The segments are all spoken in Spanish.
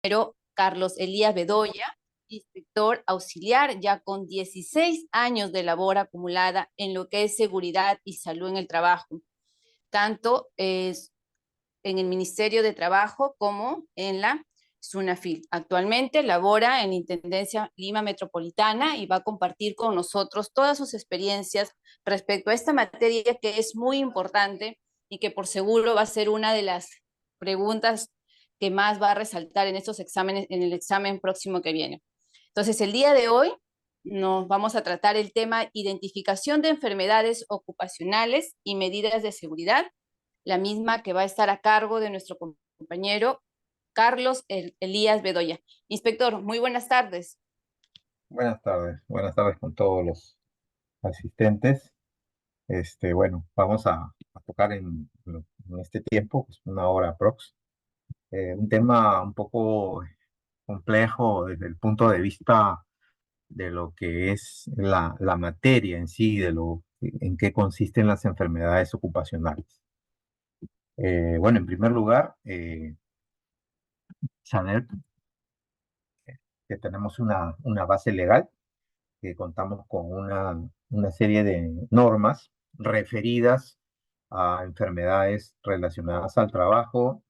Pero Carlos Elías Bedoya, inspector auxiliar, ya con 16 años de labor acumulada en lo que es seguridad y salud en el trabajo, tanto en el Ministerio de Trabajo como en la SUNAFIL. Actualmente labora en la Intendencia Lima Metropolitana y va a compartir con nosotros todas sus experiencias respecto a esta materia que es muy importante y que por seguro va a ser una de las preguntas que más va a resaltar en estos exámenes, en el examen próximo que viene. Entonces, el día de hoy nos vamos a tratar el tema identificación de enfermedades ocupacionales y medidas de seguridad, la misma que va a estar a cargo de nuestro compañero Carlos Elías Bedoya. Inspector, muy buenas tardes. Buenas tardes con todos los asistentes. Bueno, vamos a tocar en este tiempo, pues una hora aprox, un tema un poco complejo desde el punto de vista de lo que es la materia en sí, en qué consisten las enfermedades ocupacionales. Bueno, en primer lugar, saber que tenemos una base legal, que contamos con una serie de normas referidas a enfermedades relacionadas al trabajo,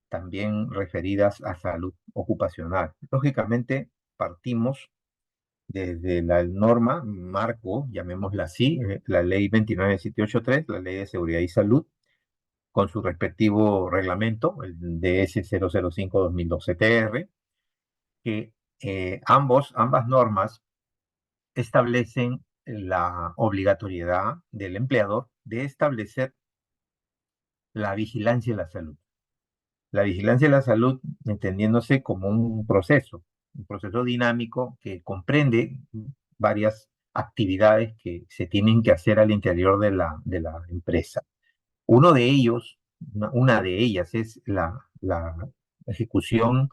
también referidas a salud ocupacional. Lógicamente, partimos desde la norma marco, llamémosla así, la ley 29783, la ley de seguridad y salud, con su respectivo reglamento, el DS 005-2012 que ambas normas establecen la obligatoriedad del empleador de establecer la vigilancia de la salud. La vigilancia de la salud entendiéndose como un proceso dinámico que comprende varias actividades que se tienen que hacer al interior de la empresa. Uno de ellos, una de ellas es la ejecución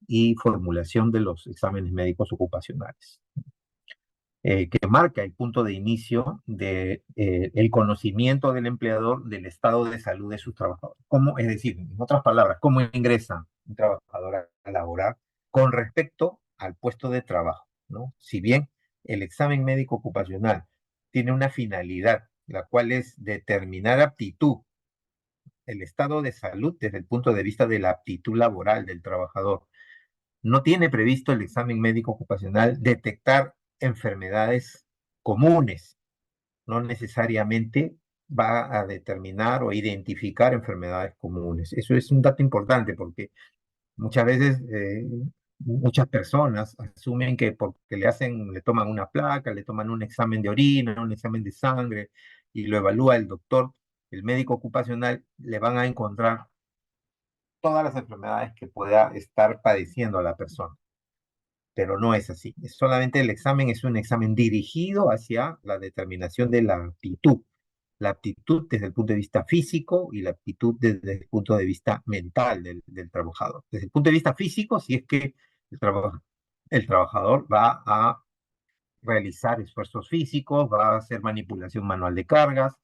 y formulación de los exámenes médicos ocupacionales, que marca el punto de inicio de, el conocimiento del empleador del estado de salud de sus trabajadores. ¿Cómo, es decir, en otras palabras, cómo ingresa un trabajador a laborar con respecto al puesto de trabajo, ¿no? Si bien el examen médico ocupacional tiene una finalidad, la cual es determinar aptitud, el estado de salud desde el punto de vista de la aptitud laboral del trabajador, no tiene previsto el examen médico ocupacional detectar enfermedades comunes, no necesariamente va a determinar o identificar enfermedades comunes. Eso es un dato importante porque muchas veces muchas personas asumen que porque le toman una placa, le toman un examen de orina, un examen de sangre y lo evalúa el doctor, el médico ocupacional, le van a encontrar todas las enfermedades que pueda estar padeciendo a la persona, pero no es así. Solamente el examen es un examen dirigido hacia la determinación de la aptitud desde el punto de vista físico y la aptitud desde el punto de vista mental del trabajador. Desde el punto de vista físico, si es que el trabajador va a realizar esfuerzos físicos, va a hacer manipulación manual de cargas,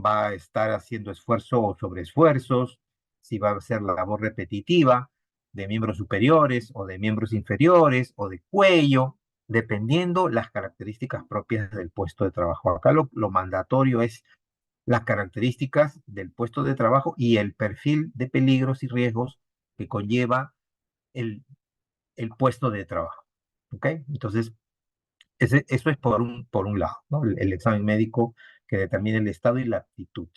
va a estar haciendo esfuerzo sobre esfuerzos, si va a hacer la labor repetitiva de miembros superiores o de miembros inferiores o de cuello, dependiendo las características propias del puesto de trabajo. Acá lo mandatorio es las características del puesto de trabajo y el perfil de peligros y riesgos que conlleva el, el puesto de trabajo. ¿Ok? Entonces, eso es por un lado, ¿no? El examen médico que determina el estado y la aptitud.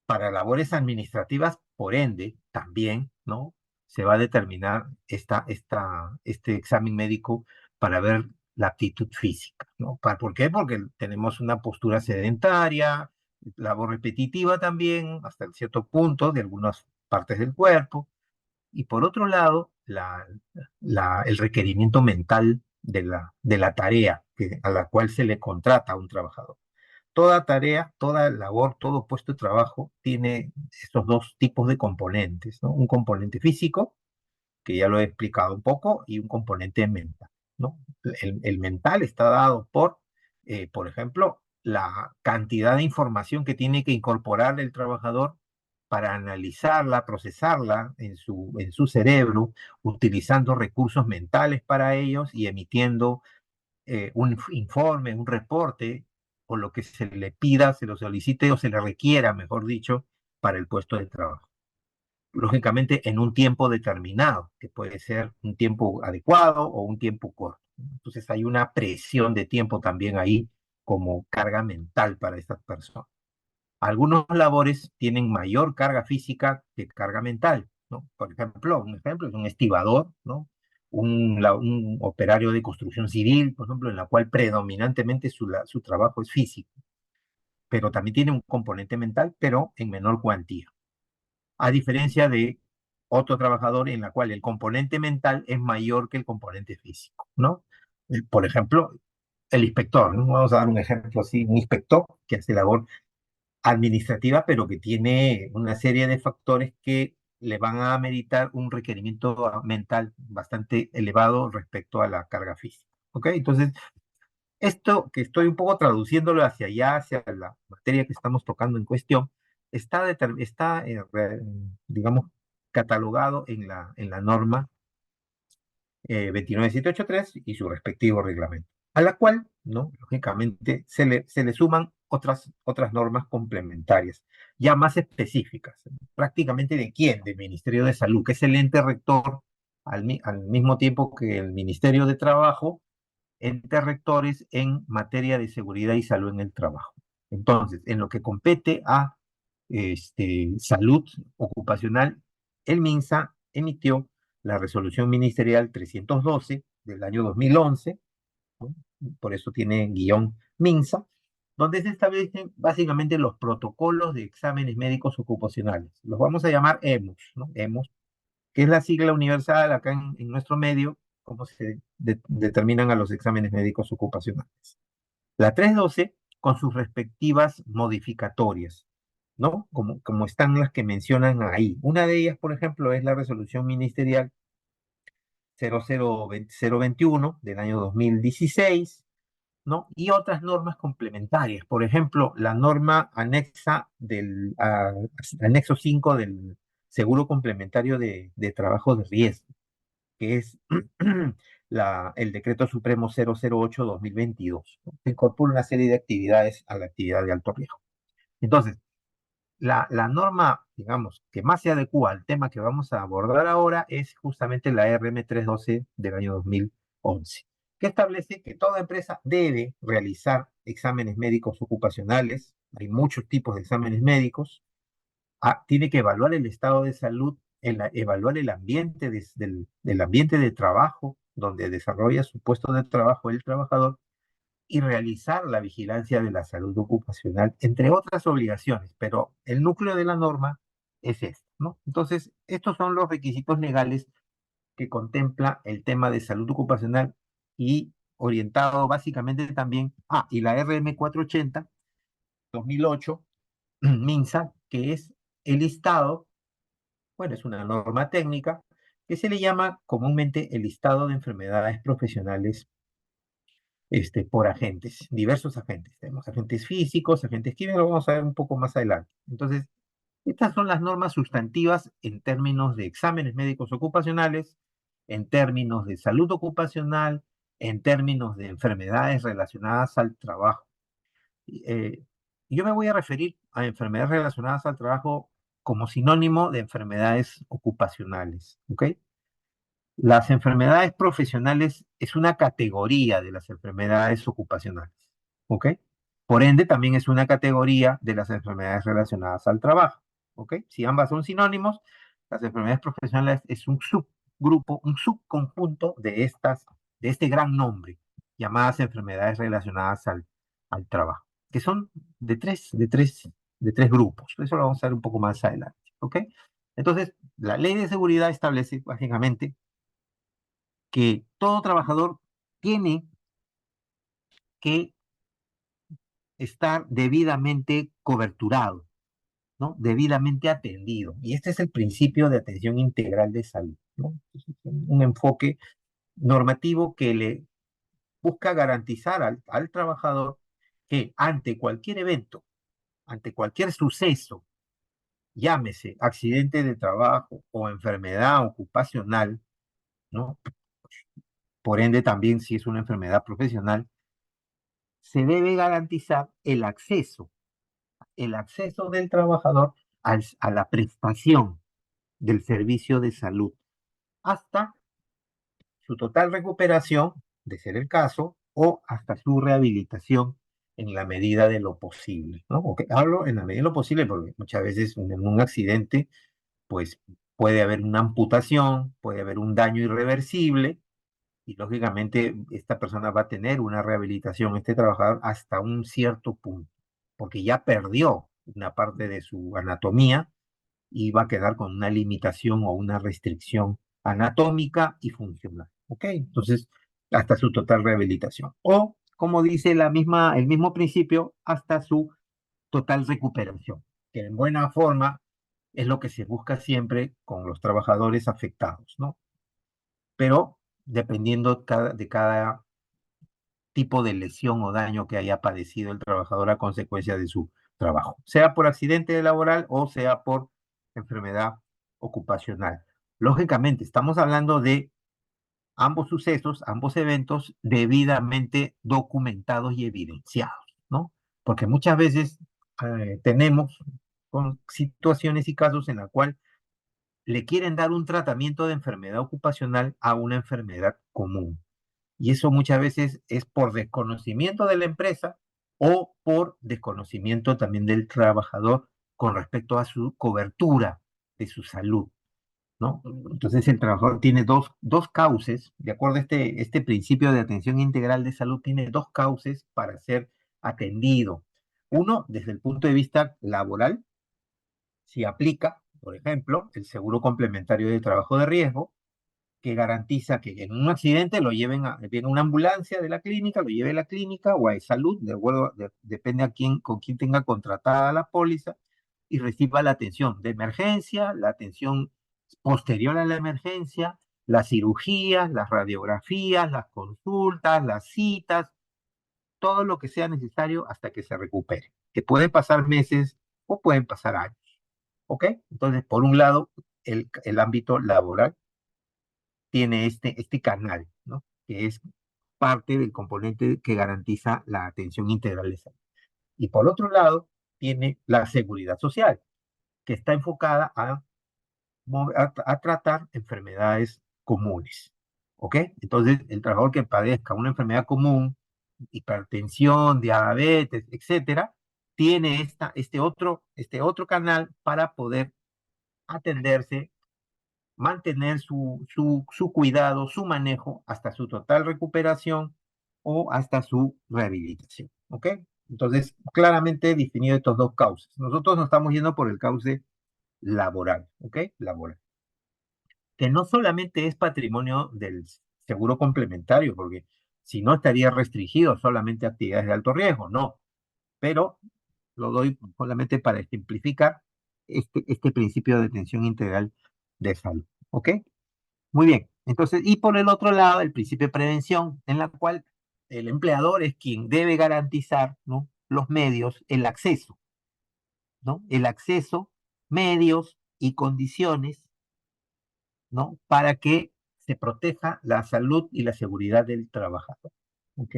Para labores administrativas, por ende, también, ¿no? Se va a determinar este examen médico para ver la aptitud física, ¿no? ¿Por qué? Porque tenemos una postura sedentaria, labor repetitiva también, hasta cierto punto, de algunas partes del cuerpo. Y por otro lado, el requerimiento mental de la tarea a la cual se le contrata a un trabajador. Toda tarea, toda labor, todo puesto de trabajo tiene estos dos tipos de componentes, ¿no? Un componente físico, que ya lo he explicado un poco, y un componente mental, ¿no? El mental está dado por ejemplo, la cantidad de información que tiene que incorporar el trabajador para analizarla, procesarla en su cerebro, utilizando recursos mentales para ellos y emitiendo un informe, un reporte, o lo que se le pida, se lo solicite o se le requiera, mejor dicho, para el puesto de trabajo. Lógicamente en un tiempo determinado, que puede ser un tiempo adecuado o un tiempo corto. Entonces hay una presión de tiempo también ahí como carga mental para estas personas. Algunos labores tienen mayor carga física que carga mental, ¿no? Por ejemplo, un ejemplo es un estibador, ¿no? Un operario de construcción civil, por ejemplo, en la cual predominantemente su trabajo es físico, pero también tiene un componente mental, pero en menor cuantía. A diferencia de otro trabajador en la cual el componente mental es mayor que el componente físico, ¿no? Por ejemplo, el inspector, ¿no? Vamos a dar un ejemplo así, un inspector que hace labor administrativa, pero que tiene una serie de factores que le van a ameritar un requerimiento mental bastante elevado respecto a la carga física. ¿Ok? Entonces, esto que estoy un poco traduciéndolo hacia allá, hacia la materia que estamos tocando en cuestión, está digamos, catalogado en la norma 29783 y su respectivo reglamento, a la cual, ¿no? Lógicamente, se le suman otras normas complementarias, ya más específicas. ¿Prácticamente de quién? Del Ministerio de Salud, que es el ente rector, al mismo tiempo que el Ministerio de Trabajo, entes rectores en materia de seguridad y salud en el trabajo. Entonces, en lo que compete a salud ocupacional, el MINSA emitió la resolución ministerial 312 del año 2011, ¿no? Por eso tiene guión MINSA, donde se establecen básicamente los protocolos de exámenes médicos ocupacionales. Los vamos a llamar EMOS, ¿no? EMOS, que es la sigla universal acá en nuestro medio, cómo se determinan a los exámenes médicos ocupacionales. La 312 con sus respectivas modificatorias, ¿no? Como están las que mencionan ahí. Una de ellas, por ejemplo, es la resolución ministerial 021 del año 2016, ¿no? Y otras normas complementarias. Por ejemplo, la norma anexa anexo 5 del Seguro Complementario de Trabajo de Riesgo, que es el Decreto Supremo 008-2022, ¿no? Que incorpora una serie de actividades a la actividad de alto riesgo. Entonces, la norma, digamos, que más se adecua al tema que vamos a abordar ahora es justamente la RM 312 del año 2011, que establece que toda empresa debe realizar exámenes médicos ocupacionales. Hay muchos tipos de exámenes médicos. Tiene que evaluar el estado de salud, evaluar el ambiente del ambiente de trabajo donde desarrolla su puesto de trabajo el trabajador y realizar la vigilancia de la salud ocupacional, entre otras obligaciones, pero el núcleo de la norma es esto, ¿no? Entonces, estos son los requisitos legales que contempla el tema de salud ocupacional y orientado básicamente también, y la RM 480, 2008, MINSA, que es el listado, bueno, es una norma técnica que se le llama comúnmente el listado de enfermedades profesionales por agentes, diversos agentes. Tenemos agentes físicos, agentes químicos, lo vamos a ver un poco más adelante. Entonces, estas son las normas sustantivas en términos de exámenes médicos ocupacionales, en términos de salud ocupacional, en términos de enfermedades relacionadas al trabajo. Eh, yo me voy a referir a enfermedades relacionadas al trabajo como sinónimo de enfermedades ocupacionales, ¿ok? Las enfermedades profesionales es una categoría de las enfermedades ocupacionales, ¿ok? Por ende, también es una categoría de las enfermedades relacionadas al trabajo, ¿ok? Si ambas son sinónimos, las enfermedades profesionales es un subgrupo, un subconjunto de este gran nombre, llamadas enfermedades relacionadas al trabajo, que son de tres grupos. Eso lo vamos a ver un poco más adelante, ¿ok? Entonces, la ley de seguridad establece básicamente que todo trabajador tiene que estar debidamente coberturado, ¿no? Debidamente atendido. Y este es el principio de atención integral de salud, ¿no? Es un enfoque normativo que le busca garantizar al trabajador que ante cualquier evento, ante cualquier suceso llámese accidente de trabajo o enfermedad ocupacional, ¿no? Por ende, también si es una enfermedad profesional, se debe garantizar el acceso del trabajador a la prestación del servicio de salud hasta su total recuperación, de ser el caso, o hasta su rehabilitación en la medida de lo posible, ¿no? Ok, hablo en la medida de lo posible porque muchas veces en un accidente, pues puede haber una amputación, puede haber un daño irreversible y lógicamente esta persona va a tener una rehabilitación, este trabajador, hasta un cierto punto, porque ya perdió una parte de su anatomía y va a quedar con una limitación o una restricción anatómica y funcional. ¿Ok? Entonces, hasta su total rehabilitación. O, como dice el mismo principio, hasta su total recuperación, que en buena forma es lo que se busca siempre con los trabajadores afectados, ¿no? Pero dependiendo de cada tipo de lesión o daño que haya padecido el trabajador a consecuencia de su trabajo, sea por accidente laboral o sea por enfermedad ocupacional. Lógicamente, estamos hablando de ambos sucesos, ambos eventos debidamente documentados y evidenciados, ¿no? Porque muchas veces tenemos con situaciones y casos en la cual le quieren dar un tratamiento de enfermedad ocupacional a una enfermedad común. Y eso muchas veces es por desconocimiento de la empresa o por desconocimiento también del trabajador con respecto a su cobertura de su salud, ¿no? Entonces el trabajador tiene dos cauces, de acuerdo a este principio de atención integral de salud, tiene dos cauces para ser atendido. Uno, desde el punto de vista laboral, si aplica, por ejemplo, el seguro complementario de trabajo de riesgo, que garantiza que en un accidente lo lleven venga una ambulancia de la clínica, lo lleve a la clínica o a salud, de acuerdo, depende con quién tenga contratada la póliza, y reciba la atención de emergencia, la atención posterior a la emergencia, las cirugías, las radiografías, las consultas, las citas, todo lo que sea necesario hasta que se recupere, que pueden pasar meses o pueden pasar años. ¿Ok? Entonces, por un lado, el ámbito laboral tiene este canal, ¿no? Que es parte del componente que garantiza la atención integral de salud. Y por otro lado, tiene la seguridad social, que está enfocada a tratar enfermedades comunes. ¿Ok? Entonces, el trabajador que padezca una enfermedad común, hipertensión, diabetes, etcétera, tiene este otro canal para poder atenderse, mantener su cuidado, su manejo hasta su total recuperación o hasta su rehabilitación. ¿Ok? Entonces, claramente definido estos dos cauces. Nosotros nos estamos yendo por el cauce laboral, ¿ok? Laboral. Que no solamente es patrimonio del seguro complementario, porque si no estaría restringido solamente a actividades de alto riesgo, no. Pero lo doy solamente para ejemplificar este principio de atención integral de salud. ¿Ok? Muy bien. Entonces, y por el otro lado, el principio de prevención, en la cual el empleador es quien debe garantizar, ¿no? Los medios, el acceso, ¿no? El acceso, medios y condiciones, ¿no? Para que se proteja la salud y la seguridad del trabajador. ¿Ok?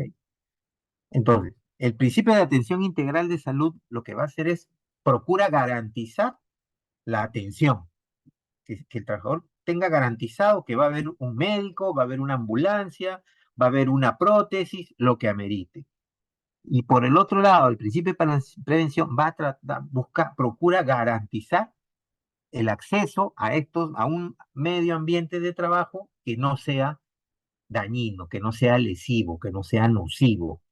Entonces, el principio de atención integral de salud lo que va a hacer es procura garantizar la atención, que el trabajador tenga garantizado que va a haber un médico, va a haber una ambulancia, va a haber una prótesis, lo que amerite. Y por el otro lado, el principio de prevención va a tratar, procura garantizar el acceso a un medio ambiente de trabajo que no sea dañino, que no sea lesivo, que no sea nocivo,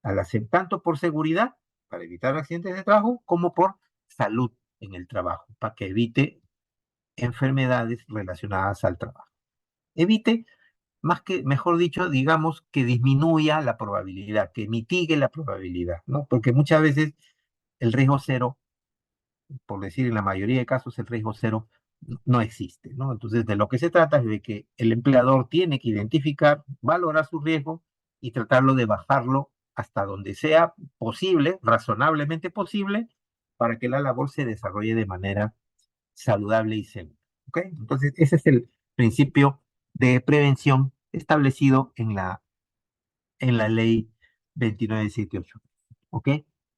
al hacer tanto por seguridad, para evitar accidentes de trabajo, como por salud en el trabajo, para que evite enfermedades relacionadas al trabajo. Evite, mejor dicho, digamos, que disminuya la probabilidad, que mitigue la probabilidad, ¿no? Porque muchas veces el riesgo cero, por decir en la mayoría de casos, el riesgo cero no existe, ¿no? Entonces, de lo que se trata es de que el empleador tiene que identificar, valorar su riesgo y tratarlo de bajarlo hasta donde sea posible, razonablemente posible, para que la labor se desarrolle de manera saludable y segura. ¿Ok? Entonces, ese es el principio de prevención establecido en la ley 2978. ¿Ok?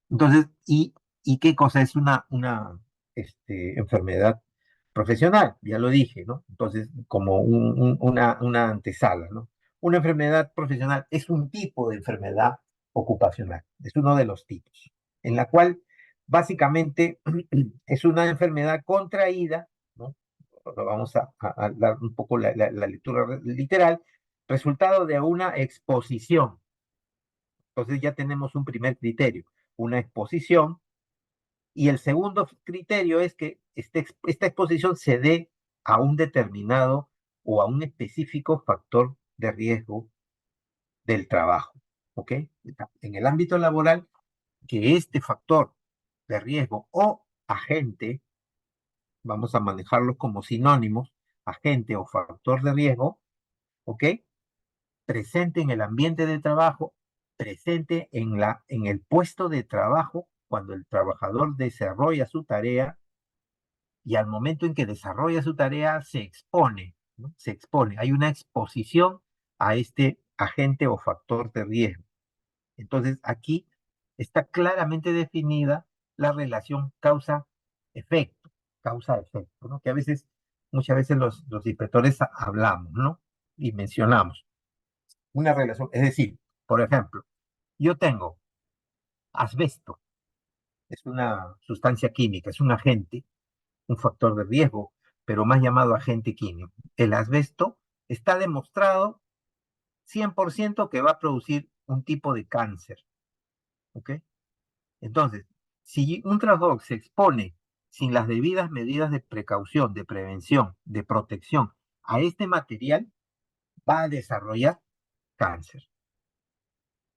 Entonces, ¿y qué cosa es una enfermedad profesional? Ya lo dije, ¿no? Entonces, como una antesala, ¿no? Una enfermedad profesional es un tipo de enfermedad ocupacional, es uno de los tipos, en la cual básicamente es una enfermedad contraída, ¿no? Vamos a dar un poco la lectura literal, resultado de una exposición. Entonces ya tenemos un primer criterio, una exposición, y el segundo criterio es que esta exposición se dé a un determinado o a un específico factor de riesgo del trabajo. ¿Ok? En el ámbito laboral, que este factor de riesgo o agente, vamos a manejarlos como sinónimos, agente o factor de riesgo, ¿ok? Presente en el ambiente de trabajo, presente en el puesto de trabajo, cuando el trabajador desarrolla su tarea y al momento en que desarrolla su tarea se expone, ¿no? Se expone, hay una exposición a este agente o factor de riesgo. Entonces, aquí está claramente definida la relación causa-efecto, causa-efecto, ¿no? Que muchas veces los inspectores hablamos, ¿no? Y mencionamos una relación, es decir, por ejemplo, yo tengo asbesto, es una sustancia química, es un agente, un factor de riesgo, pero más llamado agente químico. El asbesto está demostrado 100% que va a producir un tipo de cáncer, ¿ok? Entonces, si un trabajador se expone sin las debidas medidas de precaución, de prevención, de protección a este material, va a desarrollar cáncer.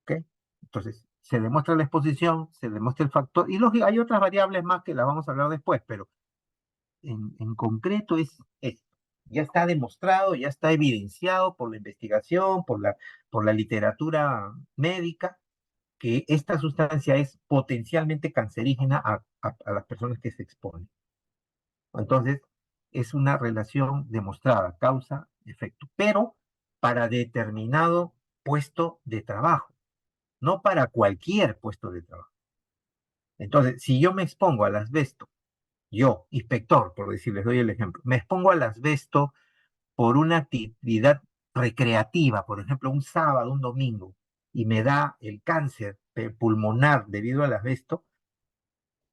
¿Ok? Entonces, se demuestra la exposición, se demuestra el factor, y lógico, hay otras variables más que las vamos a hablar después, pero en concreto es esto. Ya está demostrado, ya está evidenciado por la investigación, por la literatura médica, que esta sustancia es potencialmente cancerígena a las personas que se exponen. Entonces, es una relación demostrada, causa-efecto, pero para determinado puesto de trabajo, no para cualquier puesto de trabajo. Entonces, si yo me expongo al asbesto, yo, inspector, por decirles, doy el ejemplo, me expongo al asbesto por una actividad recreativa, por ejemplo, un sábado, un domingo, y me da el cáncer pulmonar debido al asbesto,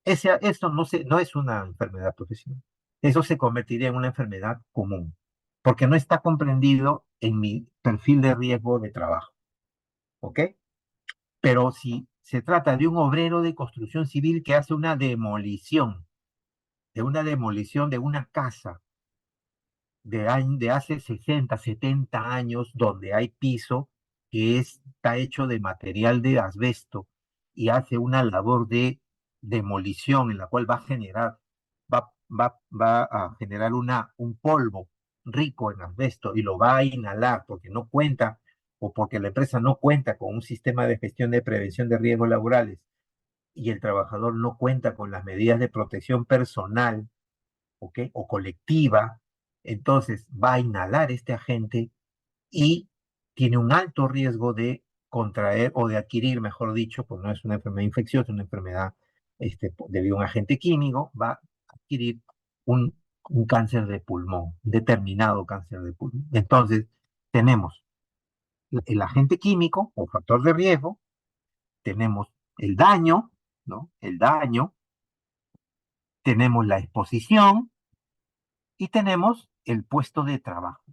eso no es una enfermedad profesional. Eso se convertiría en una enfermedad común, porque no está comprendido en mi perfil de riesgo de trabajo. ¿Ok? Pero si se trata de un obrero de construcción civil que hace una demolición de una casa de hace 60, 70 años, donde hay piso que está hecho de material de asbesto y hace una labor de demolición en la cual va a generar un polvo rico en asbesto y lo va a inhalar porque no cuenta o porque la empresa no cuenta con un sistema de gestión de prevención de riesgos laborales y el trabajador no cuenta con las medidas de protección personal, ¿ok? O colectiva, entonces va a inhalar este agente y tiene un alto riesgo de contraer o de adquirir, mejor dicho, pues no es una enfermedad infecciosa, es una enfermedad debido a un agente químico, va a adquirir un cáncer de pulmón, determinado cáncer de pulmón. Entonces, tenemos el agente químico o factor de riesgo, tenemos el daño, ¿no? El daño, tenemos la exposición y tenemos el puesto de trabajo.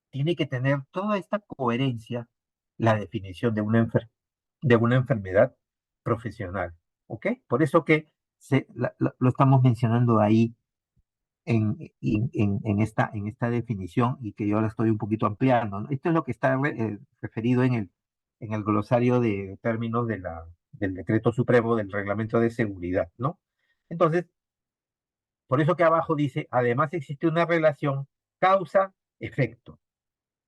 Tiene que tener toda esta coherencia la definición de una enfermedad profesional. ¿Ok? Por eso que lo estamos mencionando ahí en esta definición y que yo la estoy un poquito ampliando, ¿no? Esto es lo que está referido en el glosario de términos del Decreto Supremo del Reglamento de Seguridad, ¿no? Entonces, por eso que abajo dice, además existe una relación causa-efecto.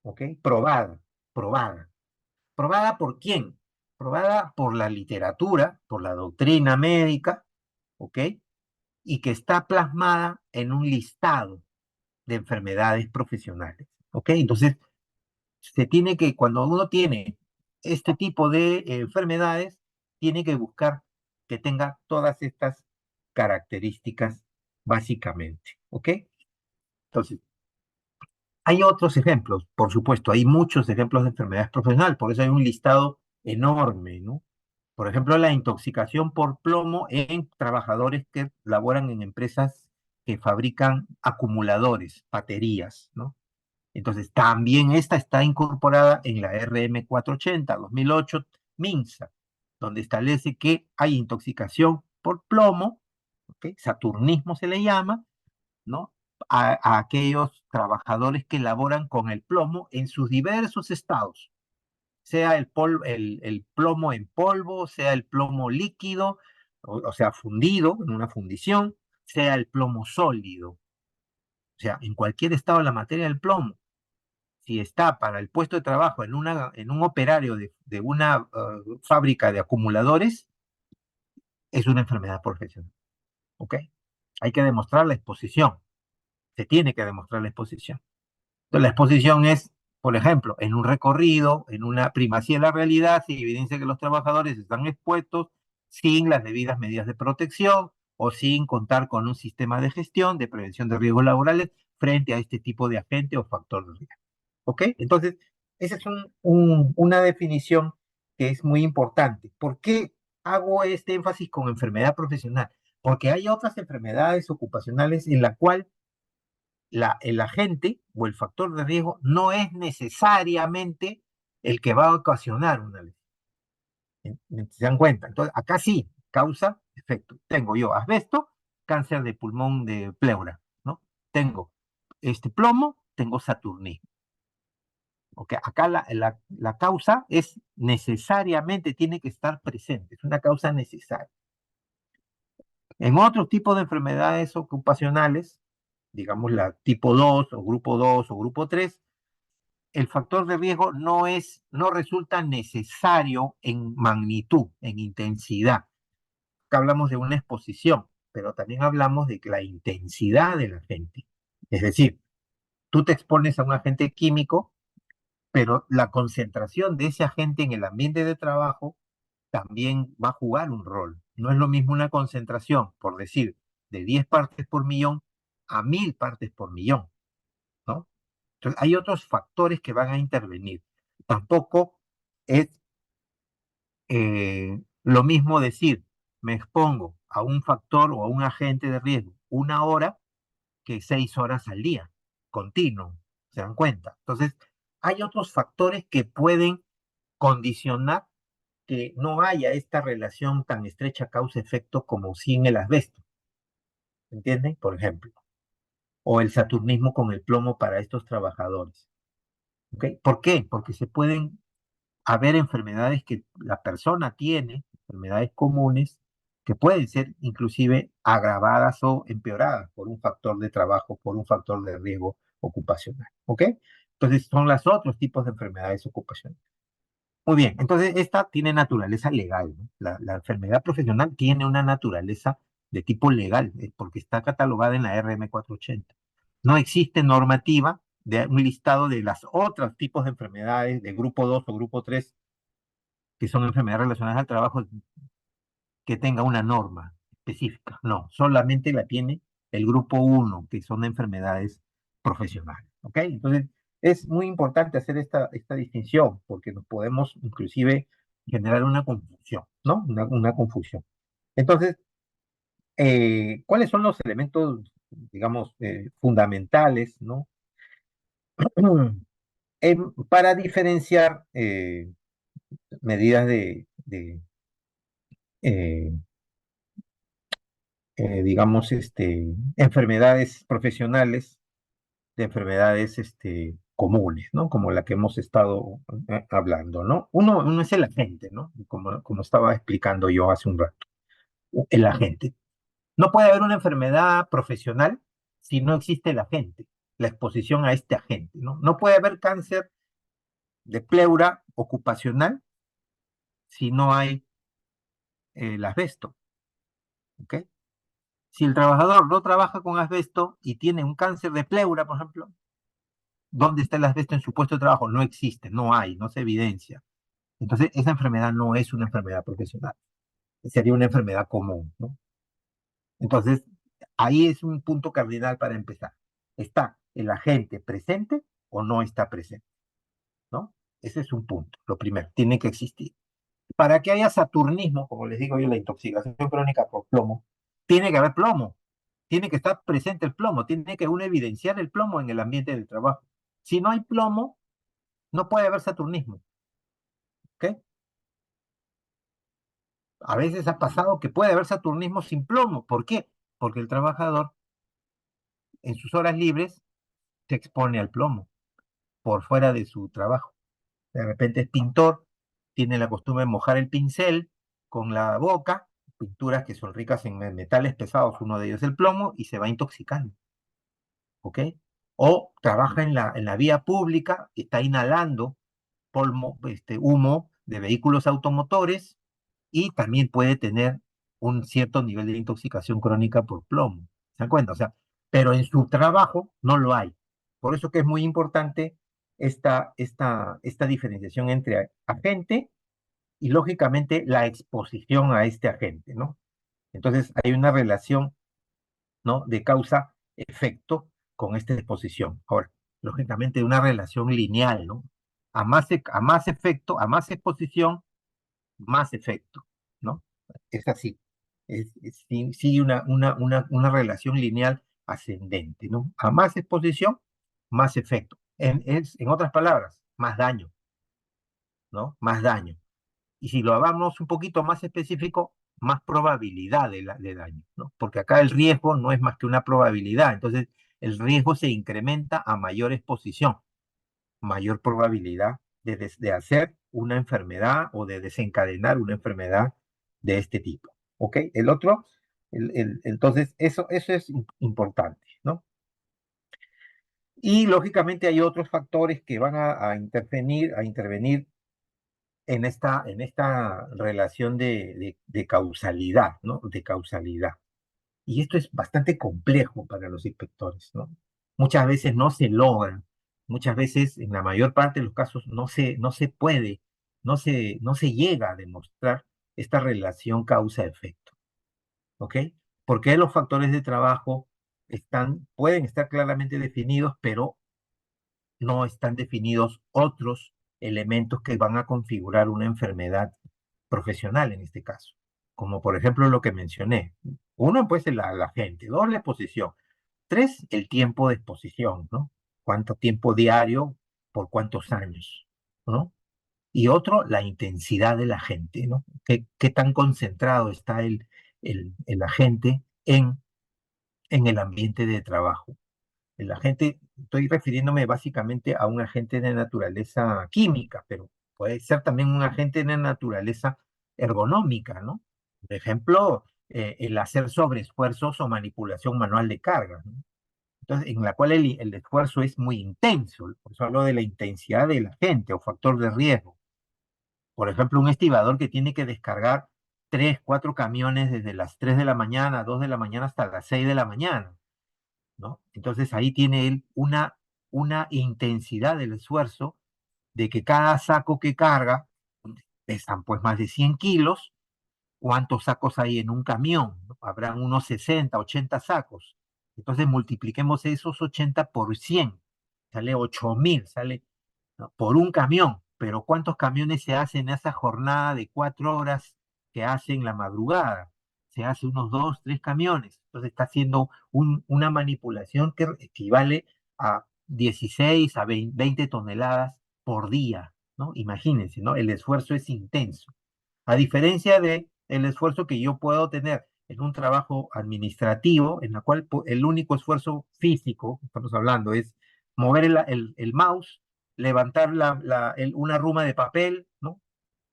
¿Ok? Probada. ¿Probada por quién? Probada por la literatura, por la doctrina médica, ¿ok? y que está plasmada en un listado de enfermedades profesionales. ¿Ok? Entonces, se tiene que, cuando uno tiene este tipo de enfermedades, tiene que buscar que tenga todas estas características básicamente. ¿Ok? Entonces, hay otros ejemplos, por supuesto, hay muchos ejemplos de enfermedades profesionales, por eso hay un listado enorme, ¿no? Por ejemplo, la intoxicación por plomo en trabajadores que laboran en empresas que fabrican acumuladores, baterías, ¿no? Entonces, también esta está incorporada en la RM 480 2008 MINSA, donde establece que hay intoxicación por plomo, ¿ok? Saturnismo se le llama, ¿no? A aquellos trabajadores que laboran con el plomo en sus diversos estados, sea el plomo en polvo, sea el plomo líquido, o sea, fundido en una fundición, sea el plomo sólido, o sea, en cualquier estado de la materia del plomo. Si está para el puesto de trabajo en un operario de una fábrica de acumuladores, es una enfermedad profesional. ¿Ok? Hay que demostrar la exposición. Se tiene que demostrar la exposición. Entonces, la exposición es, por ejemplo, en un recorrido, en una primacía de la realidad, se evidencia que los trabajadores están expuestos sin las debidas medidas de protección o sin contar con un sistema de gestión de prevención de riesgos laborales frente a este tipo de agente o factor de riesgo. ¿Ok? Entonces, esa es una definición que es muy importante. ¿Por qué hago este énfasis con enfermedad profesional? Porque hay otras enfermedades ocupacionales en la cual el agente o el factor de riesgo no es necesariamente el que va a ocasionar una lesión. ¿Se dan cuenta? Entonces, acá sí, causa, efecto. Tengo yo asbesto, cáncer de pulmón de pleura, ¿no? Tengo este plomo, tengo saturnismo. Okay, acá la causa es necesariamente, tiene que estar presente, es una causa necesaria. En otros tipos de enfermedades ocupacionales, digamos la tipo 2 o grupo 2 o grupo 3, el factor de riesgo no resulta necesario en magnitud, en intensidad. Acá hablamos de una exposición, pero también hablamos de que la intensidad del agente. Es decir, tú te expones a un agente químico, pero la concentración de ese agente en el ambiente de trabajo también va a jugar un rol. No es lo mismo una concentración, por decir, de 10 partes por millón a 1000 partes por millón, ¿no? Entonces, hay otros factores que van a intervenir. Tampoco es lo mismo decir, me expongo a un factor o a un agente de riesgo 1 hora que 6 horas al día, continuo, ¿se dan cuenta? Entonces, hay otros factores que pueden condicionar que no haya esta relación tan estrecha causa-efecto como si en el asbesto, ¿entienden? Por ejemplo, o el saturnismo con el plomo para estos trabajadores. ¿Ok? ¿Por qué? Porque se pueden haber enfermedades que la persona tiene, enfermedades comunes, que pueden ser inclusive agravadas o empeoradas por un factor de trabajo, por un factor de riesgo ocupacional. ¿Ok? Entonces son los otros tipos de enfermedades ocupacionales. Muy bien, entonces esta tiene naturaleza legal, ¿no? La enfermedad profesional tiene una naturaleza de tipo legal, porque está catalogada en la RM 480. No existe normativa de un listado de las otros tipos de enfermedades de grupo 2 o grupo 3 que son enfermedades relacionadas al trabajo, que tenga una norma específica. No, solamente la tiene el grupo 1, que son enfermedades profesionales. ¿Ok? Entonces, es muy importante hacer esta distinción, porque nos podemos inclusive generar una confusión, ¿no? Una confusión. Entonces, ¿cuáles son los elementos, digamos, fundamentales, ¿no? Para diferenciar medidas eh, digamos, enfermedades profesionales de enfermedades comunes, ¿no? Como la que hemos estado hablando, ¿no? Uno es el agente, ¿no? Como estaba explicando yo hace un rato, el agente. No puede haber una enfermedad profesional si no existe el agente, la exposición a este agente, ¿no? No puede haber cáncer de pleura ocupacional si no hay el asbesto, ¿ok? Si el trabajador no trabaja con asbesto y tiene un cáncer de pleura, por ejemplo, ¿dónde está el asbesto en su puesto de trabajo? No existe, no hay, no se evidencia. Entonces, esa enfermedad no es una enfermedad profesional, sería una enfermedad común, ¿no? Entonces, ahí es un punto cardinal para empezar. ¿Está el agente presente o no está presente? ¿No? Ese es un punto, lo primero, tiene que existir. Para que haya saturnismo, como les digo yo, la intoxicación crónica por plomo, tiene que haber plomo, tiene que estar presente el plomo, tiene que uno evidenciar el plomo en el ambiente del trabajo. Si no hay plomo, no puede haber saturnismo, ¿ok? A veces ha pasado que puede haber saturnismo sin plomo. ¿Por qué? Porque el trabajador en sus horas libres se expone al plomo por fuera de su trabajo. De repente es pintor, tiene la costumbre de mojar el pincel con la boca, pinturas que son ricas en metales pesados, uno de ellos el plomo, y se va intoxicando, ¿ok? O trabaja en la vía pública, está inhalando humo de vehículos automotores y también puede tener un cierto nivel de intoxicación crónica por plomo. ¿Se dan cuenta? O sea, pero en su trabajo no lo hay. Por eso que es muy importante esta diferenciación entre agente y, lógicamente, la exposición a este agente, ¿no? Entonces, hay una relación, ¿no? De causa-efecto con esta exposición. Ahora, lógicamente, una relación lineal, ¿no? A más efecto, a más exposición, más efecto, ¿no? Es así. Sigue una relación lineal ascendente, ¿no? A más exposición, más efecto. En otras palabras, más daño, ¿no? Más daño. Y si lo hablamos un poquito más específico, más probabilidad de daño, ¿no? Porque acá el riesgo no es más que una probabilidad. Entonces, el riesgo se incrementa a mayor exposición, mayor probabilidad de hacer una enfermedad o de desencadenar una enfermedad de este tipo. ¿Ok? El otro, entonces, eso es importante, ¿no? Y lógicamente hay otros factores que van a intervenir en esta relación de causalidad, ¿no? De causalidad. Y esto es bastante complejo para los inspectores, ¿no? Muchas veces no se logra, muchas veces, en la mayor parte de los casos, no se puede, no se llega a demostrar esta relación causa-efecto, ¿ok? Porque los factores de trabajo pueden estar claramente definidos, pero no están definidos otros elementos que van a configurar una enfermedad profesional en este caso, como por ejemplo lo que mencioné. Uno, pues, la gente. Dos, la exposición. Tres, el tiempo de exposición, ¿no? ¿Cuánto tiempo diario por cuántos años, ¿no? Y otro, la intensidad de la gente, ¿no? ¿Qué tan concentrado está el agente en el ambiente de trabajo? El agente, estoy refiriéndome básicamente a un agente de naturaleza química, pero puede ser también un agente de naturaleza ergonómica, ¿no? Por ejemplo, el hacer sobreesfuerzos o manipulación manual de carga, ¿no? Entonces, en la cual el esfuerzo es muy intenso, por eso hablo de la intensidad del agente o factor de riesgo. Por ejemplo, un estibador que tiene que descargar 3, 4 camiones desde las 3 de la mañana, 2 de la mañana hasta las 6 de la mañana, ¿no? Entonces ahí tiene él una intensidad del esfuerzo de que cada saco que carga pesan pues más de 100 kilos. ¿Cuántos sacos hay en un camión? ¿No? Habrán unos 60, 80 sacos. Entonces multipliquemos esos 80 por 100. Sale 8.000, sale, ¿no? Por un camión. Pero ¿cuántos camiones se hacen en esa jornada de 4 horas que hacen la madrugada? Se hace unos 2, 3 camiones. Entonces está haciendo una manipulación que equivale a 16 a 20 toneladas por día, ¿no? Imagínense, ¿no? El esfuerzo es intenso. A diferencia de el esfuerzo que yo puedo tener en un trabajo administrativo, en la cual el único esfuerzo físico, estamos hablando, es mover el mouse, levantar una ruma de papel, ¿no?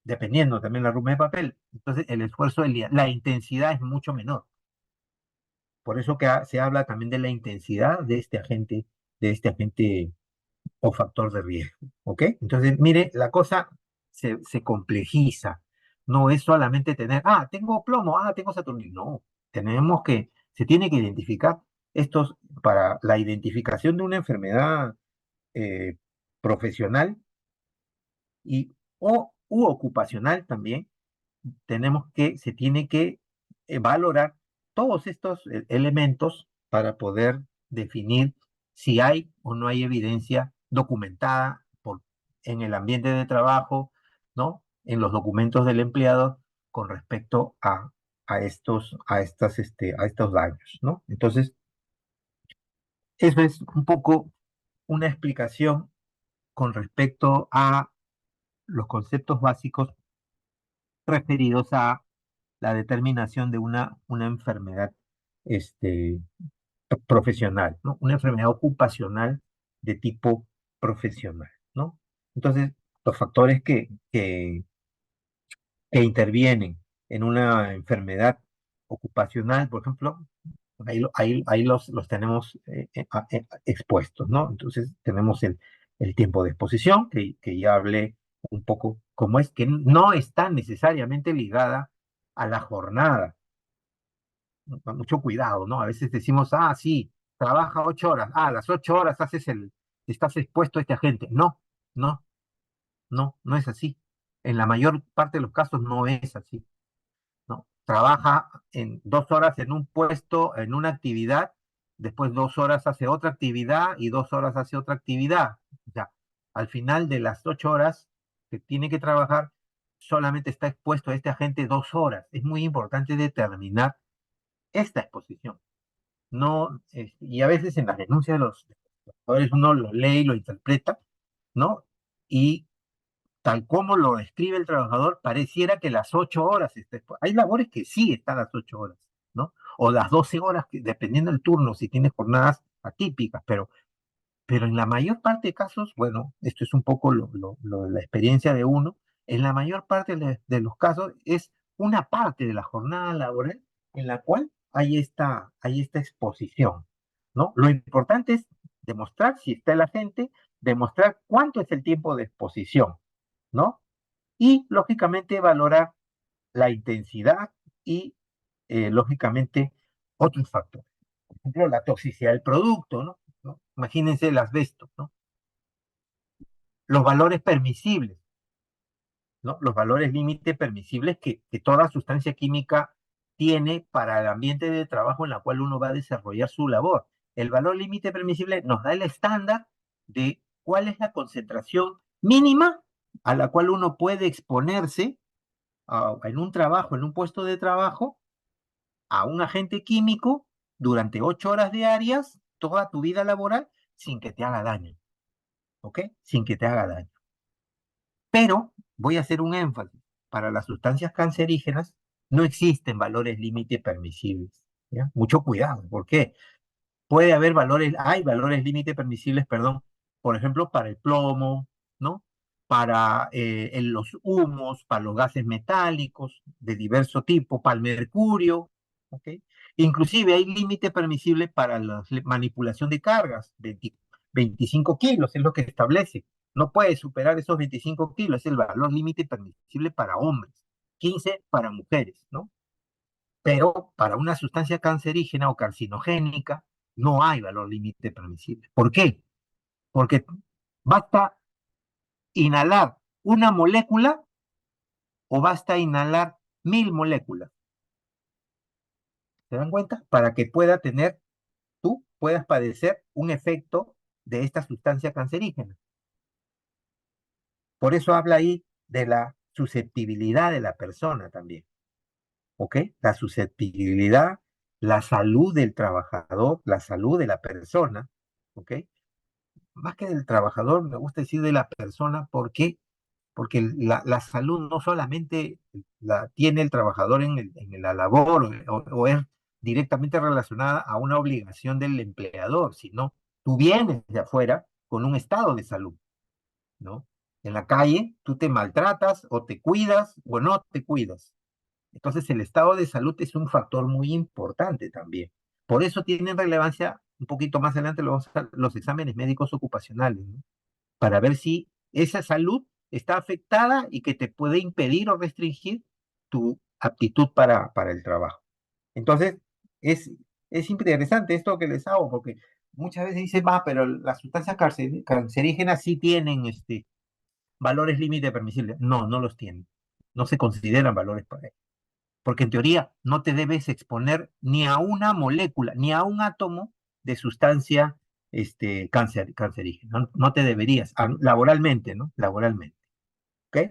Dependiendo también la ruma de papel. Entonces, el esfuerzo, la intensidad es mucho menor. Por eso que se habla también de la intensidad de este agente o factor de riesgo. ¿Ok? Entonces, mire, la cosa se complejiza. No es solamente tener, tengo plomo, tengo Saturnino. No, tenemos que Se tiene que identificar para la identificación de una enfermedad eh, profesional u ocupacional también, se tiene que valorar todos estos elementos para poder definir si hay o no hay evidencia documentada en el ambiente de trabajo, ¿no? En los documentos del empleado con respecto a estos daños, ¿no? Entonces, eso es un poco una explicación con respecto a los conceptos básicos referidos a la determinación de una enfermedad este, profesional, ¿no? Una enfermedad ocupacional de tipo profesional, ¿no? Entonces, los factores que intervienen en una enfermedad ocupacional, por ejemplo, ahí los tenemos expuestos, ¿no? Entonces, tenemos el tiempo de exposición, que ya hablé un poco cómo es, que no está necesariamente ligada a la jornada. Mucho cuidado, ¿no? A veces decimos, ah, sí, trabaja 8 horas, a las 8 horas estás expuesto a este agente. No, no, no es así. En la mayor parte de los casos no es así, ¿no? Trabaja en 2 horas en un puesto, en una actividad, después 2 horas hace otra actividad y 2 horas hace otra actividad. O sea, al final de las 8 horas que tiene que trabajar, solamente está expuesto a este agente 2 horas. Es muy importante determinar esta exposición. No, y a veces en las denuncias de los trabajadores uno lo lee y lo interpreta, ¿no? Y tal como lo escribe el trabajador, pareciera que las 8 horas hay labores que sí están las 8 horas, ¿no? O las 12 horas, dependiendo del turno, si tiene jornadas atípicas, pero en la mayor parte de casos, bueno, esto es un poco la experiencia de uno, en la mayor parte de los casos es una parte de la jornada laboral en la cual hay esta exposición, ¿no? Lo importante es demostrar si está el agente, demostrar cuánto es el tiempo de exposición, ¿no? Y, lógicamente, valorar la intensidad y, lógicamente, otros factores. Por ejemplo, la toxicidad del producto, ¿no? Imagínense el asbesto, ¿no? Los valores permisibles, ¿no? Los valores límite permisibles que toda sustancia química tiene para el ambiente de trabajo en la cual uno va a desarrollar su labor. El valor límite permisible nos da el estándar de cuál es la concentración mínima a la cual uno puede exponerse en un trabajo, en un puesto de trabajo, a un agente químico durante 8 horas diarias, toda tu vida laboral, sin que te haga daño, ¿ok? Sin que te haga daño. Pero voy a hacer un énfasis. Para las sustancias cancerígenas no existen valores límite permisibles, ¿ya? Mucho cuidado. ¿Por qué? Hay valores límite permisibles, perdón, por ejemplo, para el plomo, ¿no? Para los humos, para los gases metálicos de diverso tipo, para el mercurio, ¿ok? Inclusive hay límite permisible para la manipulación de cargas, 25 kilos es lo que establece. No puede superar esos 25 kilos, es el valor límite permisible para hombres, 15 para mujeres, ¿no? Pero para una sustancia cancerígena o carcinogénica no hay valor límite permisible. ¿Por qué? Porque basta inhalar una molécula o basta inhalar 1000 moléculas. ¿Se dan cuenta? Para que tú puedas padecer un efecto de esta sustancia cancerígena. Por eso habla ahí de la susceptibilidad de la persona también. ¿Ok? La susceptibilidad, la salud del trabajador, la salud de la persona, ¿ok? Más que del trabajador, me gusta decir de la persona, porque la salud no solamente la tiene el trabajador en la labor o es directamente relacionada a una obligación del empleador, sino tú vienes de afuera con un estado de salud, ¿no? En la calle tú te maltratas o te cuidas o no te cuidas. Entonces, el estado de salud es un factor muy importante también. Por eso tienen relevancia, un poquito más adelante, los exámenes médicos ocupacionales, ¿no? Para ver si esa salud está afectada y que te puede impedir o restringir tu aptitud para el trabajo. Entonces, es es interesante esto que les hago, porque muchas veces dicen, va, pero las sustancias cancerígenas sí tienen valores límite permisibles. No, no los tienen. No se consideran valores para él. Porque en teoría no te debes exponer ni a una molécula, ni a un átomo de sustancia cancerígena. No, no te deberías, laboralmente, ¿no? Laboralmente. ¿Ok?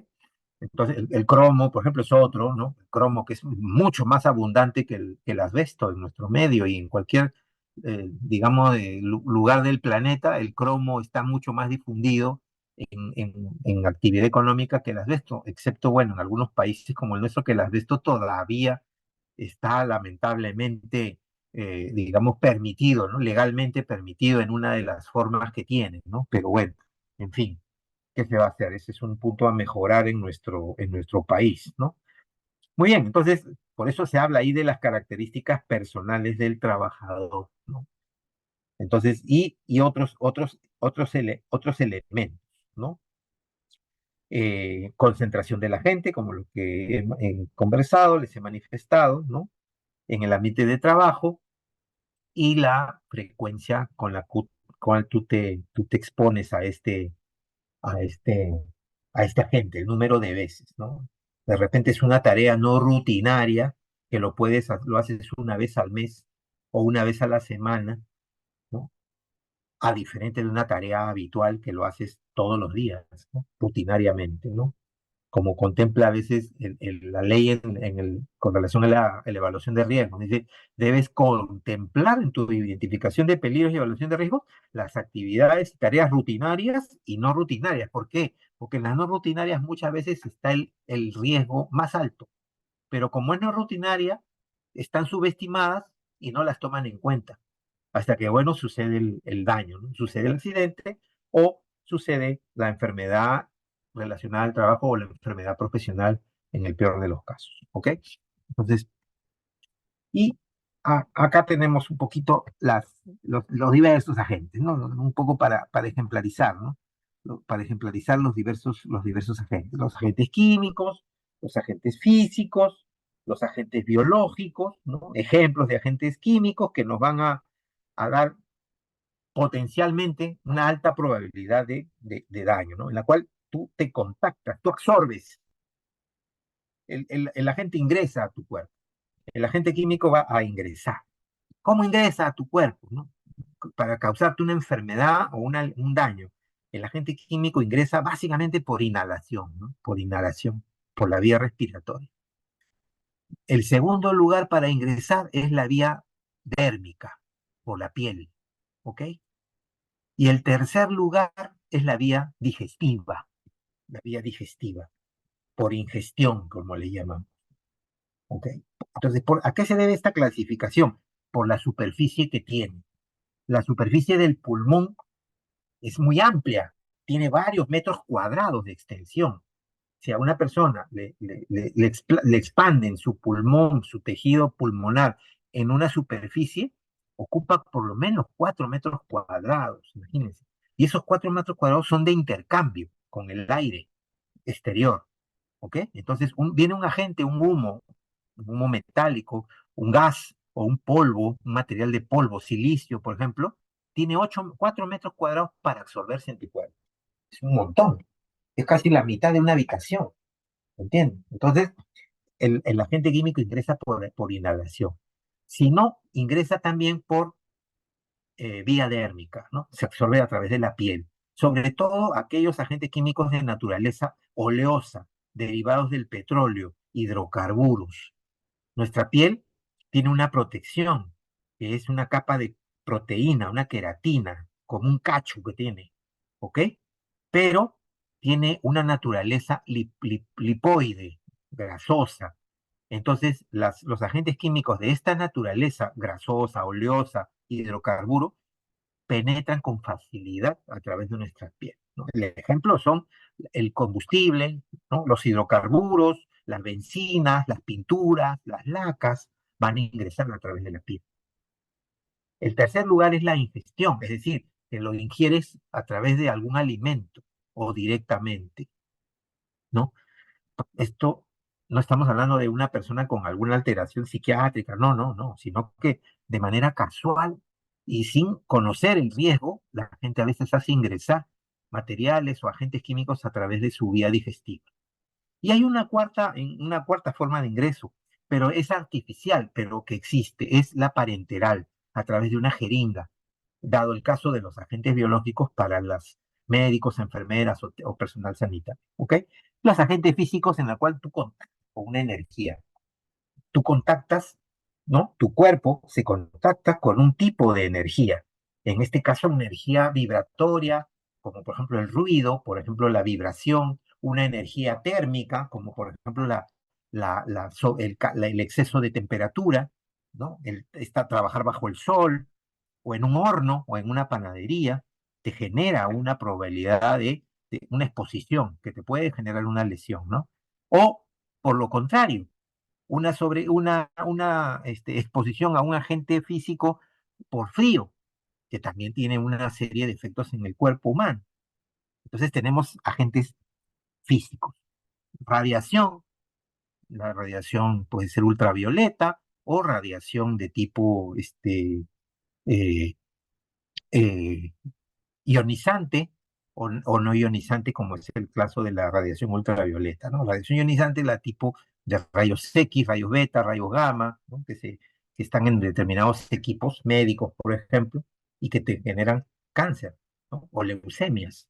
Entonces, el cromo, por ejemplo, es otro, ¿no? El cromo que es mucho más abundante que el asbesto en nuestro medio y en cualquier, digamos, lugar del planeta, el cromo está mucho más difundido en actividad económica que el asbesto, excepto, bueno, en algunos países como el nuestro, que el asbesto todavía está lamentablemente, digamos, permitido, ¿no? Legalmente permitido en una de las formas que tiene, ¿no? Pero bueno, en fin. ¿Qué se va a hacer? Ese es un punto a mejorar en nuestro país, ¿no? Muy bien, entonces, por eso se habla ahí de las características personales del trabajador, ¿no? Entonces, y otros elementos, ¿no? Concentración de la gente, como lo que he conversado, les he manifestado, ¿no? En el ambiente de trabajo y la frecuencia con la cual tú te expones a este, a este agente, el número de veces, ¿no? De repente es una tarea no rutinaria que lo haces una vez al mes o una vez a la semana, ¿no? A diferente de una tarea habitual que lo haces todos los días, ¿no? Rutinariamente, ¿no? Como contempla a veces la ley con relación a la evaluación de riesgos. Dice, debes contemplar en tu identificación de peligros y evaluación de riesgos las actividades y tareas rutinarias y no rutinarias. ¿Por qué? Porque en las no rutinarias muchas veces está el riesgo más alto, pero como es no rutinaria, están subestimadas y no las toman en cuenta hasta que, bueno, sucede el daño, ¿no? Sucede el accidente o sucede la enfermedad relacionada al trabajo o la enfermedad profesional en el peor de los casos, ¿ok? Entonces, y acá tenemos un poquito los diversos agentes, ¿no? Un poco para ejemplarizar, ¿no? Para ejemplarizar los diversos agentes. Los agentes químicos, los agentes físicos, los agentes biológicos, ¿no? Ejemplos de agentes químicos que nos van a dar potencialmente una alta probabilidad de daño, ¿no? En la cual tú te contactas, tú absorbes, el agente ingresa a tu cuerpo, el agente químico va a ingresar. ¿Cómo ingresa a tu cuerpo, no? Para causarte una enfermedad o un daño. El agente químico ingresa básicamente por inhalación, ¿no? Por inhalación, por la vía respiratoria. El segundo lugar para ingresar es la vía dérmica, por la piel, ¿ok? Y el tercer lugar es la vía digestiva, por ingestión, como le llaman. ¿Ok? Entonces, ¿a qué se debe esta clasificación? Por la superficie que tiene. La superficie del pulmón es muy amplia, tiene varios metros cuadrados de extensión. Si a una persona le expanden su pulmón, su tejido pulmonar en una superficie, ocupa por lo menos 4 metros cuadrados, imagínense. Y esos 4 metros cuadrados son de intercambio con el aire exterior, ¿ok? Entonces viene un agente, un humo metálico, un gas o un polvo, un material de polvo, silicio, por ejemplo, tiene 4 metros cuadrados para absorberse en tu cuerpo. Es un montón. Es casi la mitad de una habitación. ¿Entiendes? Entonces, el agente químico ingresa por inhalación. Si no, ingresa también por vía dérmica, ¿no? Se absorbe a través de la piel. Sobre todo aquellos agentes químicos de naturaleza oleosa, derivados del petróleo, hidrocarburos. Nuestra piel tiene una protección, que es una capa de proteína, una queratina, como un cacho que tiene, ¿ok? Pero tiene una naturaleza lipoide, grasosa. Entonces, los agentes químicos de esta naturaleza, grasosa, oleosa, hidrocarburo, penetran con facilidad a través de nuestra piel, ¿no? El ejemplo son el combustible, ¿no? Los hidrocarburos, las bencinas, las pinturas, las lacas, van a ingresar a través de la piel. El tercer lugar es la ingestión, es decir, que lo ingieres a través de algún alimento o directamente, ¿no? Esto no estamos hablando de una persona con alguna alteración psiquiátrica, no, no, no, sino que de manera casual y sin conocer el riesgo, la gente a veces hace ingresar materiales o agentes químicos a través de su vía digestiva. Y hay una cuarta forma de ingreso, pero es artificial, pero que existe, es la parenteral, a través de una jeringa, dado el caso de los agentes biológicos para los médicos, enfermeras o personal sanitario, ¿ok? Los agentes físicos en la cual tú contactas con una energía, tú contactas, ¿no? Tu cuerpo se contacta con un tipo de energía, en este caso energía vibratoria, como por ejemplo el ruido, por ejemplo la vibración, una energía térmica, como por ejemplo el exceso de temperatura, ¿no? Trabajar bajo el sol, o en un horno, o en una panadería, te genera una probabilidad de una exposición que te puede generar una lesión, ¿no? O por lo contrario, una exposición a un agente físico por frío, que también tiene una serie de efectos en el cuerpo humano. Entonces tenemos agentes físicos. Radiación, la radiación puede ser ultravioleta o radiación de tipo eh, eh, ionizante o no ionizante, como es el caso de la radiación ultravioleta, ¿no? Radiación ionizante, la tipo de rayos X, rayos beta, rayos gamma, ¿no? Que están en determinados equipos médicos, por ejemplo, y que te generan cáncer, ¿no? O leucemias,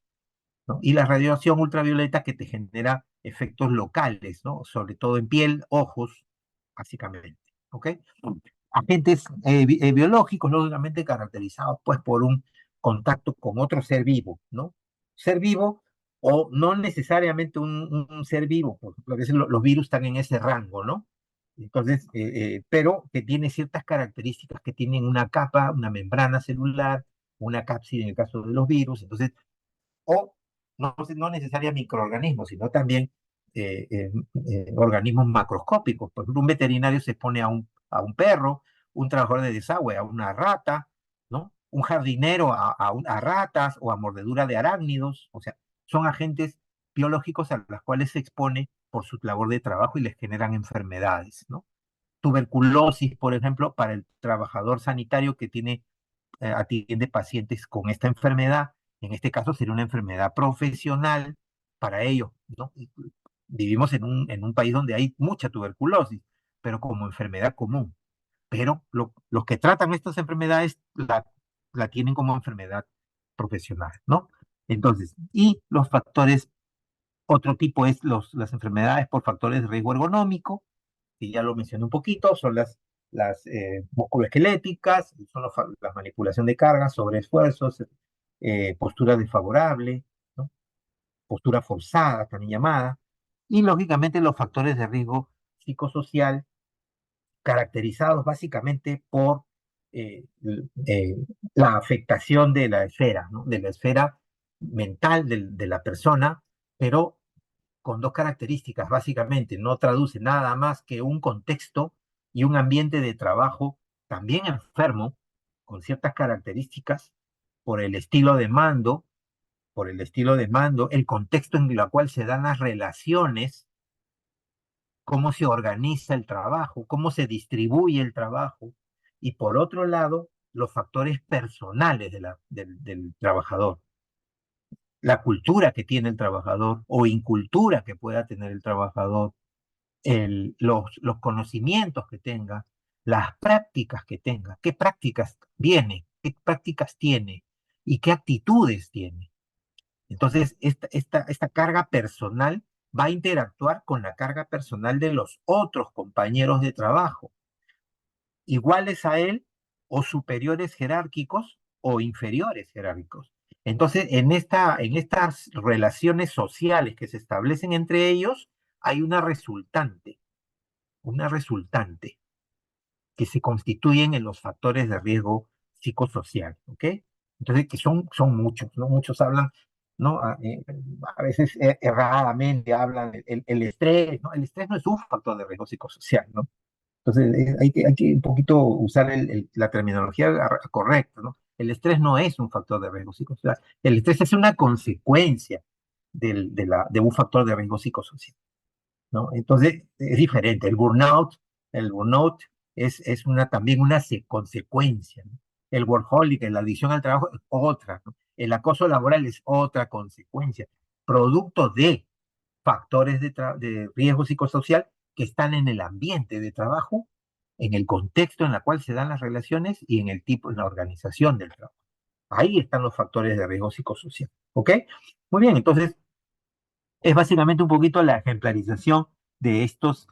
¿no? Y la radiación ultravioleta que te genera efectos locales, ¿no? Sobre todo en piel, ojos, básicamente, ¿ok? Agentes biológicos, lógicamente caracterizados pues por un contacto con otro ser vivo, ¿no? Ser vivo o no necesariamente un ser vivo, por ejemplo, a veces los virus están en ese rango, ¿no? Entonces, pero que tiene ciertas características que tienen una capa, una membrana celular, una cápside en el caso de los virus, entonces o no necesariamente microorganismos, sino también organismos macroscópicos. Por ejemplo, un veterinario se pone a un perro, un trabajador de desagüe a una rata, ¿no? Un jardinero a ratas o a mordedura de arácnidos, o sea, son agentes biológicos a los cuales se expone por su labor de trabajo y les generan enfermedades, ¿no? Tuberculosis, por ejemplo, para el trabajador sanitario que atiende pacientes con esta enfermedad. En este caso sería una enfermedad profesional para ellos, ¿no? Vivimos en un país donde hay mucha tuberculosis, pero como enfermedad común. Pero los que tratan estas enfermedades la tienen como enfermedad profesional, ¿no? Entonces, y los factores, otro tipo es las enfermedades por factores de riesgo ergonómico, que ya lo mencioné un poquito, son las musculoesqueléticas, son la manipulación de cargas, sobreesfuerzos, postura desfavorable, ¿no? Postura forzada, también llamada, y lógicamente los factores de riesgo psicosocial, caracterizados básicamente por eh, eh, la afectación de la esfera, ¿no? De la esfera mental de la persona, pero con dos características, básicamente, no traduce nada más que un contexto y un ambiente de trabajo también enfermo, con ciertas características, por el estilo de mando, el contexto en el cual se dan las relaciones, cómo se organiza el trabajo, cómo se distribuye el trabajo, y por otro lado, los factores personales del trabajador, la cultura que tiene el trabajador o incultura que pueda tener el trabajador, los conocimientos que tenga, las prácticas que tenga, qué prácticas viene, qué prácticas tiene y qué actitudes tiene. Entonces, esta carga personal va a interactuar con la carga personal de los otros compañeros de trabajo, iguales a él o superiores jerárquicos o inferiores jerárquicos. Entonces, en estas relaciones sociales que se establecen entre ellos, hay una resultante que se constituyen en los factores de riesgo psicosocial, ¿ok? Entonces, que son muchos, ¿no? Muchos hablan, ¿no? A veces erradamente hablan el estrés, ¿no? El estrés no es un factor de riesgo psicosocial, ¿no? Entonces, hay que un poquito usar la terminología correcta, ¿no? El estrés no es un factor de riesgo psicosocial. El estrés es una consecuencia de un factor de riesgo psicosocial. ¿no? Entonces, es diferente. El burnout también una consecuencia, ¿no? El workaholic, la adicción al trabajo, es otra, ¿no? El acoso laboral es otra consecuencia, producto de factores de riesgo psicosocial que están en el ambiente de trabajo, en el contexto en el cual se dan las relaciones y en el tipo, en la organización del trabajo. Ahí están los factores de riesgo psicosocial. ¿Ok? Muy bien, entonces es básicamente un poquito la ejemplarización de estos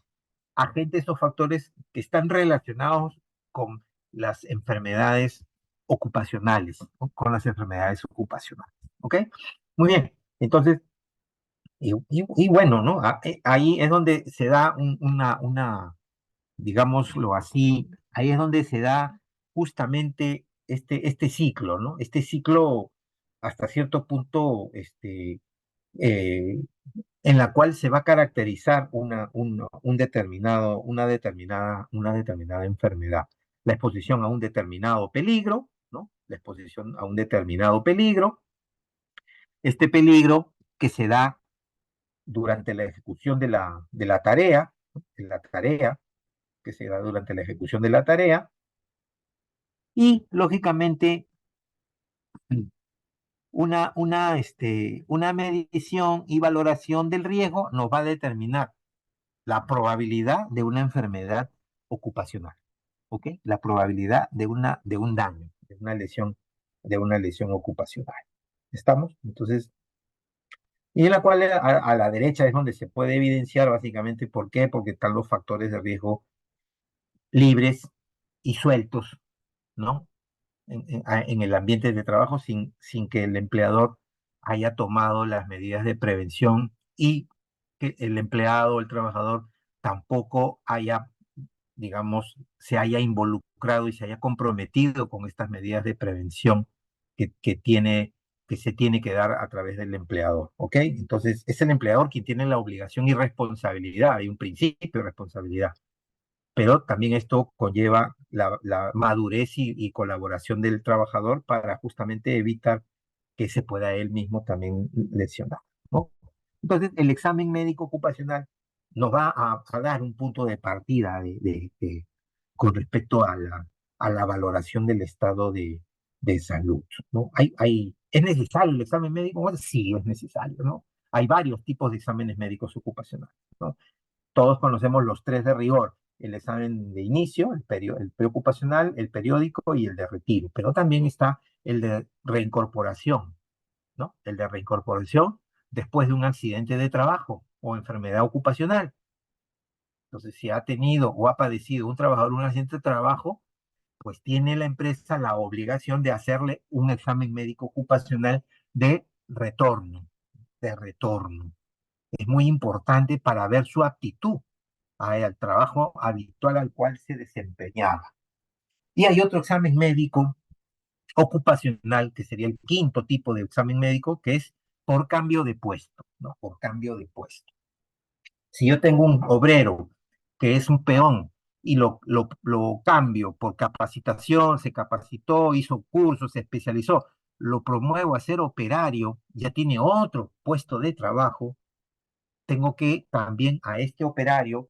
agentes, estos factores que están relacionados con las enfermedades ocupacionales, ¿no? Con las enfermedades ocupacionales. ¿Ok? Muy bien, entonces, y bueno, ¿no? Ahí es donde se da digámoslo así, ahí es donde se da justamente este ciclo, ¿no? Este ciclo hasta cierto punto, eh, en la cual se va a caracterizar una determinada enfermedad. La exposición a un determinado peligro, ¿no? La exposición a un determinado peligro, este peligro que se da durante la ejecución de la tarea, ¿no? De la tarea, que se da durante la ejecución de la tarea, y lógicamente una medición y valoración del riesgo nos va a determinar la probabilidad de una enfermedad ocupacional, ¿ok? La probabilidad de un daño, de una lesión ocupacional. ¿Estamos? Entonces, y en la cual a la derecha es donde se puede evidenciar básicamente por qué, porque están los factores de riesgo libres y sueltos, ¿no? En el ambiente de trabajo sin que el empleador haya tomado las medidas de prevención y que el empleado o el trabajador tampoco haya, digamos, se haya involucrado y se haya comprometido con estas medidas de prevención que se tiene que dar a través del empleador, ¿ok? Entonces, es el empleador quien tiene la obligación y responsabilidad, hay un principio de responsabilidad, pero también esto conlleva la madurez y colaboración del trabajador para justamente evitar que se pueda él mismo también lesionar, ¿no? Entonces, el examen médico ocupacional nos va a dar un punto de partida con respecto a la valoración del estado de salud, ¿no? ¿Es necesario el examen médico? Bueno, sí, es necesario, ¿no? Hay varios tipos de exámenes médicos ocupacionales, ¿no? Todos conocemos los tres de rigor: el examen de inicio, el preocupacional, el periódico y el de retiro, pero también está el de reincorporación, ¿no? El de reincorporación después de un accidente de trabajo o enfermedad ocupacional. Entonces, si ha tenido o ha padecido un trabajador un accidente de trabajo, pues tiene la empresa la obligación de hacerle un examen médico ocupacional de retorno, de retorno. Es muy importante para ver su aptitud al trabajo habitual al cual se desempeñaba. Y hay otro examen médico ocupacional, que sería el quinto tipo de examen médico, que es por cambio de puesto, ¿no? Por cambio de puesto. Si yo tengo un obrero que es un peón y lo cambio por capacitación, se capacitó, hizo cursos, se especializó, lo promuevo a ser operario, ya tiene otro puesto de trabajo, tengo que también a este operario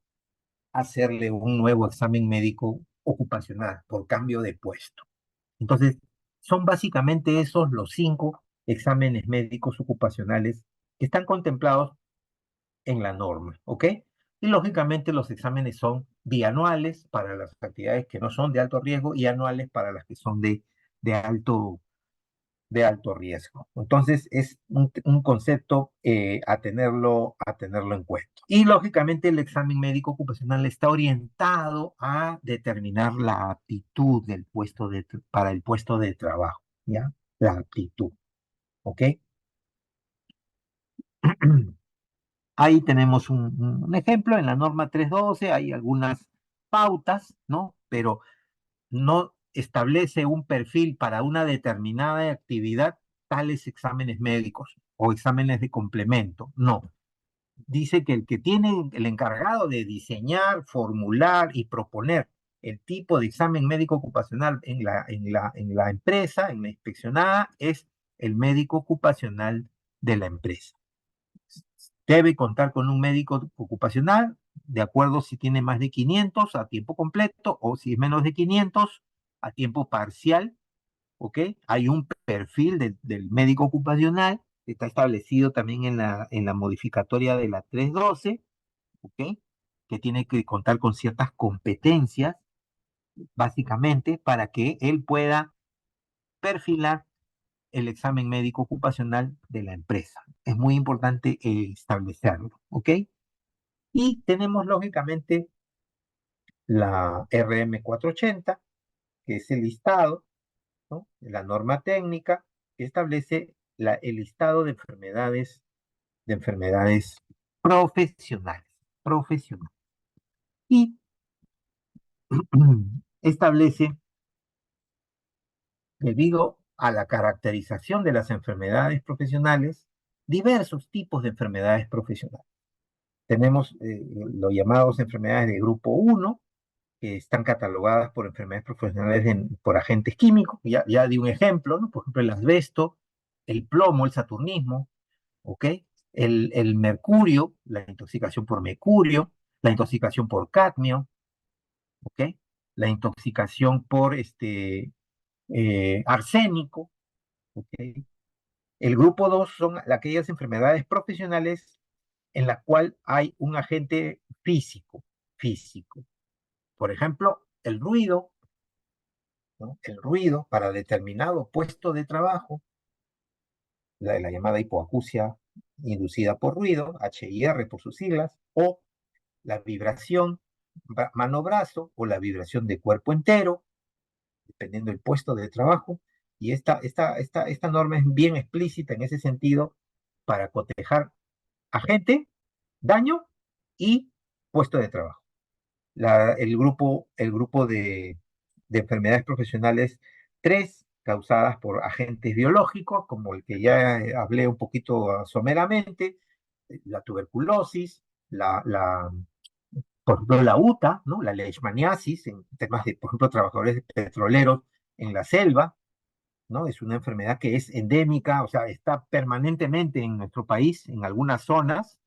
hacerle un nuevo examen médico ocupacional por cambio de puesto. Entonces, son básicamente esos los 5 exámenes médicos ocupacionales que están contemplados en la norma, ¿ok? Y lógicamente los exámenes son bianuales para las actividades que no son de alto riesgo y anuales para las que son de alto de alto riesgo. Entonces, es un concepto a tenerlo en cuenta. Y lógicamente el examen médico ocupacional está orientado a determinar la aptitud para el puesto de trabajo, ¿ya? La aptitud, ¿ok? Ahí tenemos un ejemplo en la norma 312, hay algunas pautas, ¿no? Pero no establece un perfil para una determinada actividad, tales exámenes médicos o exámenes de complemento. No. Dice que el que tiene el encargado de diseñar, formular y proponer el tipo de examen médico ocupacional en la empresa, en la inspeccionada, es el médico ocupacional de la empresa. Debe contar con un médico ocupacional, de acuerdo si tiene más de 500 a tiempo completo o si es menos de 500 a tiempo parcial, ¿ok? Hay un perfil del médico ocupacional, está establecido también en la modificatoria de la 312, ¿ok? Que tiene que contar con ciertas competencias, básicamente, para que él pueda perfilar el examen médico ocupacional de la empresa. Es muy importante establecerlo, ¿ok? Y tenemos, lógicamente, la RM 480, que es el listado, ¿no? La norma técnica que establece el listado de enfermedades profesionales, profesionales. Y establece, debido a la caracterización de las enfermedades profesionales, diversos tipos de enfermedades profesionales. Tenemos los llamados enfermedades de grupo 1, que están catalogadas por enfermedades profesionales por agentes químicos. Ya di un ejemplo, ¿no? Por ejemplo, el asbesto, el plomo, el saturnismo, ¿ok? El mercurio, la intoxicación por mercurio, la intoxicación por cadmio, ¿ok? La intoxicación por arsénico, ¿ok? El grupo 2 son aquellas enfermedades profesionales en la cual hay un agente físico. Por ejemplo, el ruido, ¿no? El ruido para determinado puesto de trabajo, la llamada hipoacusia inducida por ruido, HIR por sus siglas, o la vibración mano-brazo o la vibración de cuerpo entero, dependiendo del puesto de trabajo. Y esta norma es bien explícita en ese sentido para cotejar agente, daño y puesto de trabajo. El grupo de enfermedades profesionales 3, causadas por agentes biológicos, como el que ya hablé un poquito someramente, la tuberculosis, por ejemplo, la UTA, ¿no? La leishmaniasis, en temas de, por ejemplo, trabajadores petroleros en la selva, ¿no? Es una enfermedad que es endémica, o sea, está permanentemente en nuestro país, en algunas zonas,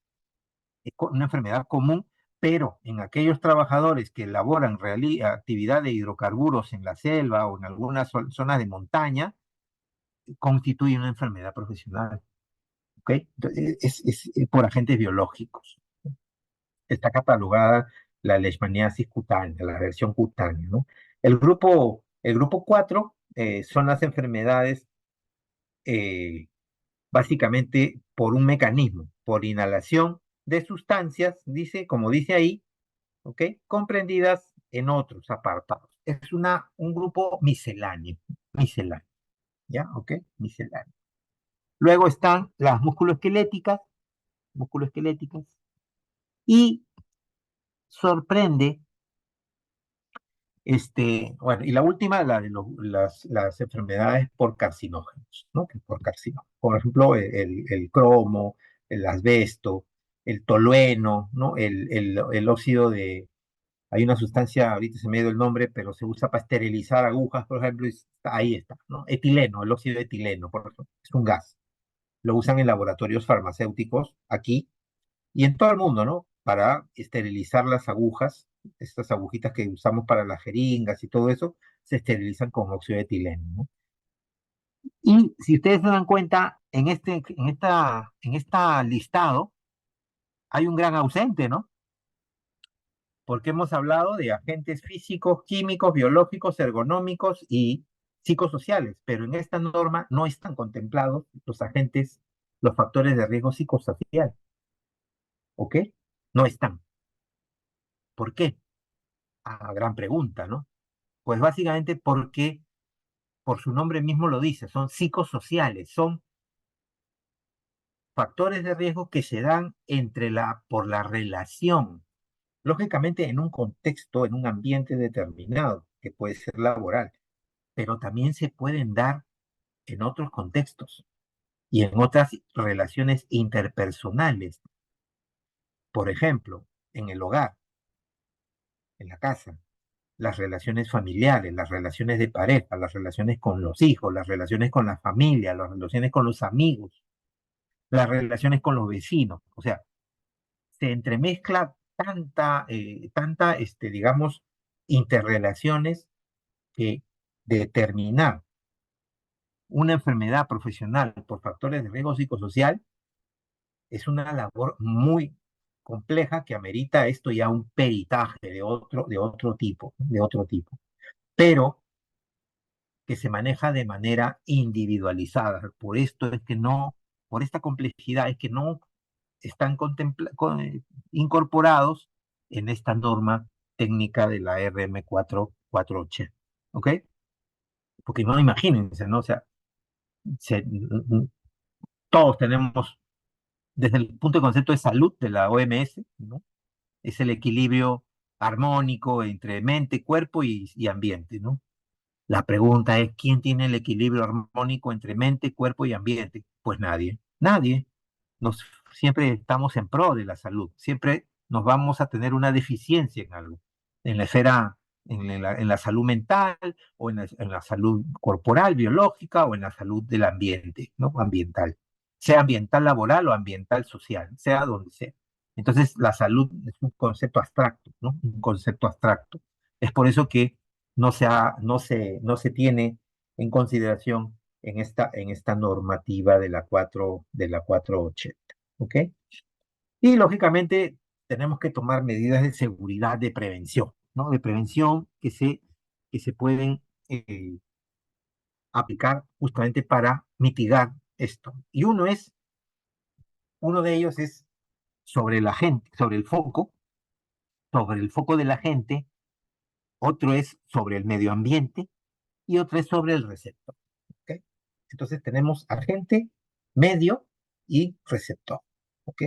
es una enfermedad común, pero en aquellos trabajadores que elaboran actividad de hidrocarburos en la selva o en algunas zonas de montaña, constituye una enfermedad profesional, ¿ok? Entonces, es por agentes biológicos. Está catalogada la leishmaniasis cutánea, la versión cutánea, ¿no? El grupo 4 son las enfermedades eh, básicamente por un mecanismo, por inhalación de sustancias, como dice ahí, ¿ok? Comprendidas en otros apartados. Es un grupo misceláneo, ¿ya? ¿Ok? Misceláneo. Luego están las musculoesqueléticas, y sorprende, bueno, y la última, la de las enfermedades por carcinógenos, ¿no? Por carcinógenos. Por ejemplo, el cromo, el asbesto, el tolueno, ¿no? El óxido de. Hay una sustancia, ahorita se me dio el nombre, pero se usa para esterilizar agujas, por ejemplo, y ahí está, ¿no? Etileno, el óxido de etileno, por ejemplo, es un gas. Lo usan en laboratorios farmacéuticos aquí y en todo el mundo, ¿no? Para esterilizar las agujas, estas agujitas que usamos para las jeringas y todo eso, se esterilizan con óxido de etileno, ¿no? Y si ustedes se dan cuenta, en esta listado hay un gran ausente, ¿no? Porque hemos hablado de agentes físicos, químicos, biológicos, ergonómicos y psicosociales, pero en esta norma no están contemplados los agentes, los factores de riesgo psicosocial, ¿ok? No están. ¿Por qué? Gran pregunta, ¿no? Pues básicamente porque, por su nombre mismo lo dice, son psicosociales, son factores de riesgo que se dan por la relación, lógicamente en un contexto, en un ambiente determinado, que puede ser laboral, pero también se pueden dar en otros contextos y en otras relaciones interpersonales. Por ejemplo, en el hogar, en la casa, las relaciones familiares, las relaciones de pareja, las relaciones con los hijos, las relaciones con la familia, las relaciones con los amigos. las relaciones con los vecinos. O sea, se entremezcla digamos, interrelaciones que determinar una enfermedad profesional por factores de riesgo psicosocial es una labor muy compleja que amerita esto ya un peritaje de otro tipo, pero que se maneja de manera individualizada. Por esto es que no, por esta complejidad es que no están incorporados en esta norma técnica de la RM448. ¿Ok? Porque no imagínense, ¿no? O sea, todos tenemos, desde el punto de concepto de salud de la OMS, ¿no? Es el equilibrio armónico entre mente, cuerpo y ambiente, ¿no? La pregunta es, ¿quién tiene el equilibrio armónico entre mente, cuerpo y ambiente? Pues nadie, nadie. Nos, siempre estamos en pro de la salud, siempre nos vamos a tener una deficiencia en algo, en la esfera, en la salud mental, o en la salud corporal, biológica, o en la salud del ambiente, ¿no? Ambiental, sea ambiental laboral o ambiental social, sea donde sea. Entonces, la salud es un concepto abstracto, ¿no? Un concepto abstracto. Es por eso que no se tiene en consideración en esta normativa de la 480. ¿Ok? Y lógicamente tenemos que tomar medidas de seguridad, de prevención, ¿no? De prevención que se pueden aplicar justamente para mitigar esto. Y uno de ellos es sobre la gente, sobre el foco de la gente, otro es sobre el medio ambiente y otro es sobre el receptor. ¿Ok? Entonces tenemos agente, medio y receptor. ¿Ok?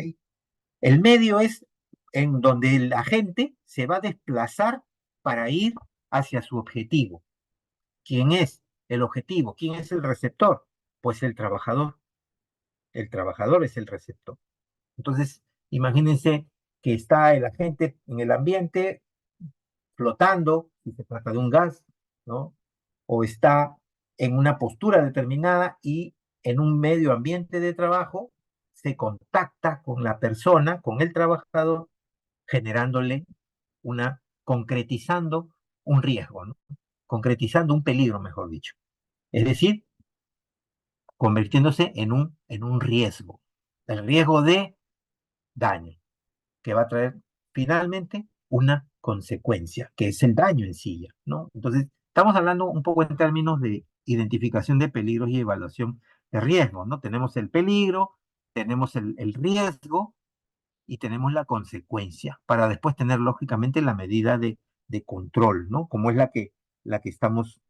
El medio es en donde el agente se va a desplazar para ir hacia su objetivo. ¿Quién es el objetivo? ¿Quién es el receptor? Pues el trabajador. El trabajador es el receptor. Entonces, imagínense que está el agente en el ambiente flotando, si se trata de un gas, ¿no? O está en una postura determinada y en un medio ambiente de trabajo se contacta con la persona, con el trabajador, generándole concretizando un riesgo, ¿no? Concretizando un peligro, mejor dicho. Es decir, convirtiéndose en un riesgo. El riesgo de daño, que va a traer finalmente una consecuencia, que es el daño en sí, ¿no? Entonces, estamos hablando un poco en términos de identificación de peligros y evaluación de riesgos, ¿no? Tenemos el peligro, tenemos el riesgo y tenemos la consecuencia, para después tener lógicamente la medida de control, ¿no? Como es la que estamos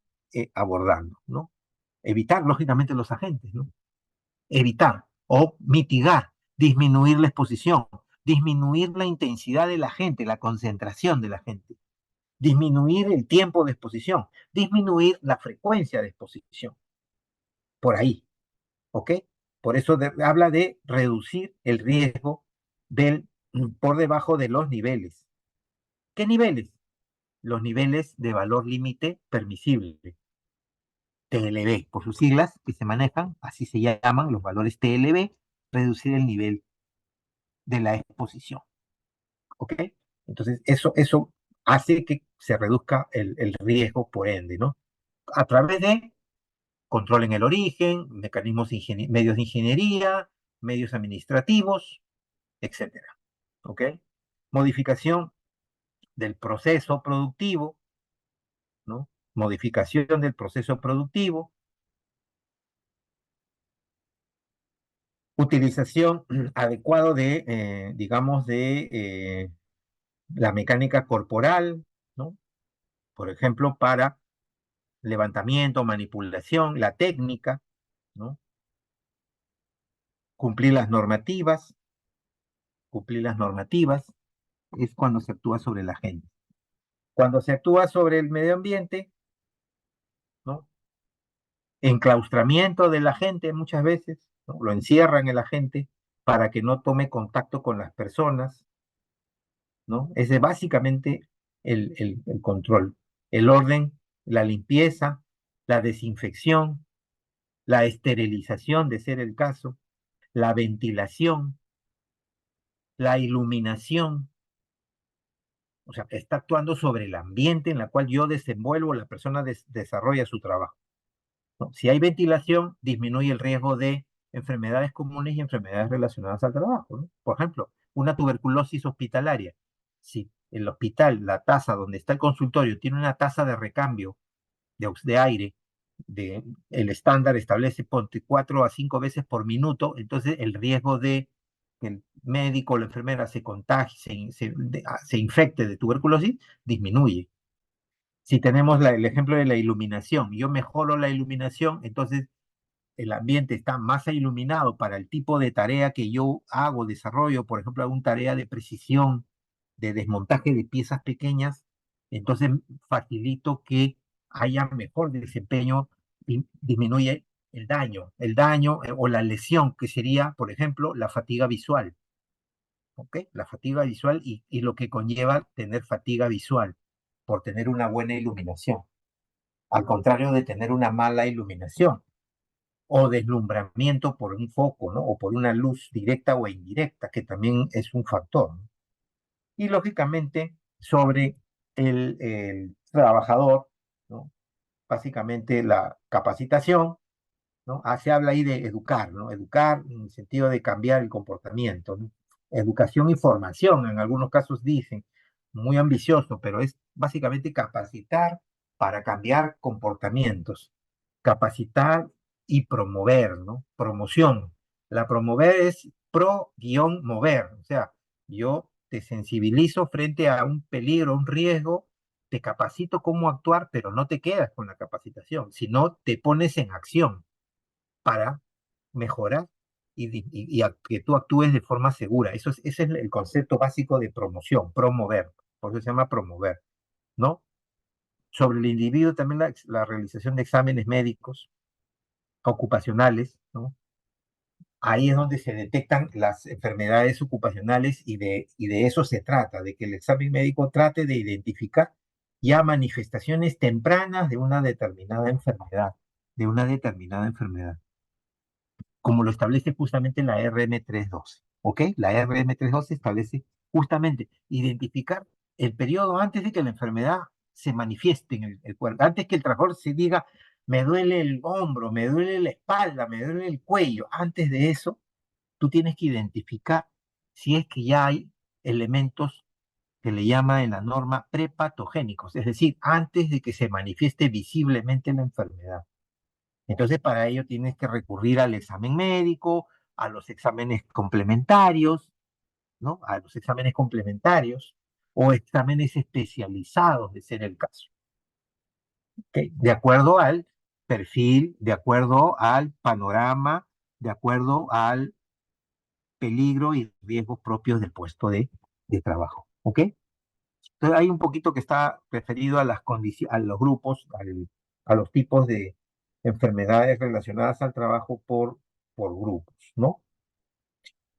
abordando, ¿no? Evitar lógicamente los agentes, ¿no? Evitar o mitigar, disminuir la exposición, disminuir la intensidad de la gente, la concentración de la gente, disminuir el tiempo de exposición, disminuir la frecuencia de exposición, por ahí, ¿ok? Por eso habla de reducir el riesgo por debajo de los niveles. ¿Qué niveles? Los niveles de valor límite permisible, TLB, por sus siglas que se manejan, así se llaman los valores TLB, reducir el nivel de la exposición. ¿Ok? Entonces, eso hace que se reduzca el riesgo por ende, ¿no? A través de control en el origen, mecanismos medios de ingeniería, medios administrativos, etcétera. ¿Ok? Modificación del proceso productivo, ¿no? Modificación del proceso productivo, utilización adecuado digamos, la mecánica corporal, ¿no? Por ejemplo, para levantamiento, manipulación, la técnica, ¿no? Cumplir las normativas, cumplir las normativas, es cuando se actúa sobre la gente. Cuando se actúa sobre el medio ambiente, ¿no? Enclaustramiento de la gente muchas veces, ¿no? Lo encierran en la gente para que no tome contacto con las personas, ¿no? Ese es básicamente el control, el orden, la limpieza, la desinfección, la esterilización, de ser el caso, la ventilación, la iluminación, o sea, está actuando sobre el ambiente en el cual yo desenvuelvo, la persona desarrolla su trabajo, ¿no? Si hay ventilación, disminuye el riesgo de enfermedades comunes y enfermedades relacionadas al trabajo, ¿no? Por ejemplo, una tuberculosis hospitalaria. Si el hospital, la taza donde está el consultorio, tiene una tasa de recambio de aire, el estándar establece ponte 4 a 5 veces por minuto, entonces el riesgo de que el médico o la enfermera se contagie, se infecte de tuberculosis, disminuye. Si tenemos el ejemplo de la iluminación, yo mejoro la iluminación, entonces el ambiente está más iluminado para el tipo de tarea que yo hago, desarrollo, por ejemplo, alguna tarea de precisión, de desmontaje de piezas pequeñas, entonces facilito que haya mejor desempeño y disminuye el daño o la lesión, que sería, por ejemplo, la fatiga visual, ¿ok? La fatiga visual y lo que conlleva tener fatiga visual por tener una buena iluminación, al contrario de tener una mala iluminación o deslumbramiento por un foco, ¿no? O por una luz directa o indirecta, que también es un factor, ¿no? Y lógicamente sobre el trabajador, ¿no? Básicamente la capacitación, ¿no? Se habla ahí de educar, ¿no? Educar en el sentido de cambiar el comportamiento, ¿no? Educación y formación, en algunos casos dicen, muy ambicioso, pero es básicamente capacitar para cambiar comportamientos, capacitar y promover, ¿no? Promoción. La promover es pro-mover, o sea, yo te sensibilizo frente a un peligro, un riesgo, te capacito cómo actuar, pero no te quedas con la capacitación, sino te pones en acción para mejorar que tú actúes de forma segura. Ese es el concepto básico de promoción, promover, por eso se llama promover, ¿no? Sobre el individuo también la realización de exámenes médicos, ocupacionales, ¿no? Ahí es donde se detectan las enfermedades ocupacionales y de eso se trata, de que el examen médico trate de identificar ya manifestaciones tempranas de una determinada enfermedad, como lo establece justamente la RM312, ¿ok? La RM312 establece justamente identificar el periodo antes de que la enfermedad se manifieste en el cuerpo, antes que el trabajador se diga, me duele el hombro, me duele la espalda, me duele el cuello. Antes de eso, tú tienes que identificar si es que ya hay elementos que le llama en la norma prepatogénicos, es decir, antes de que se manifieste visiblemente la enfermedad. Entonces, para ello tienes que recurrir al examen médico, a los exámenes complementarios, ¿no? A los exámenes complementarios o exámenes especializados, de ser el caso, ¿ok? De acuerdo al perfil, de acuerdo al panorama, de acuerdo al peligro y riesgos propios del puesto de trabajo, ¿ok? Entonces, hay un poquito que está referido a las condiciones, a los grupos, a los tipos de enfermedades relacionadas al trabajo por grupos, ¿no?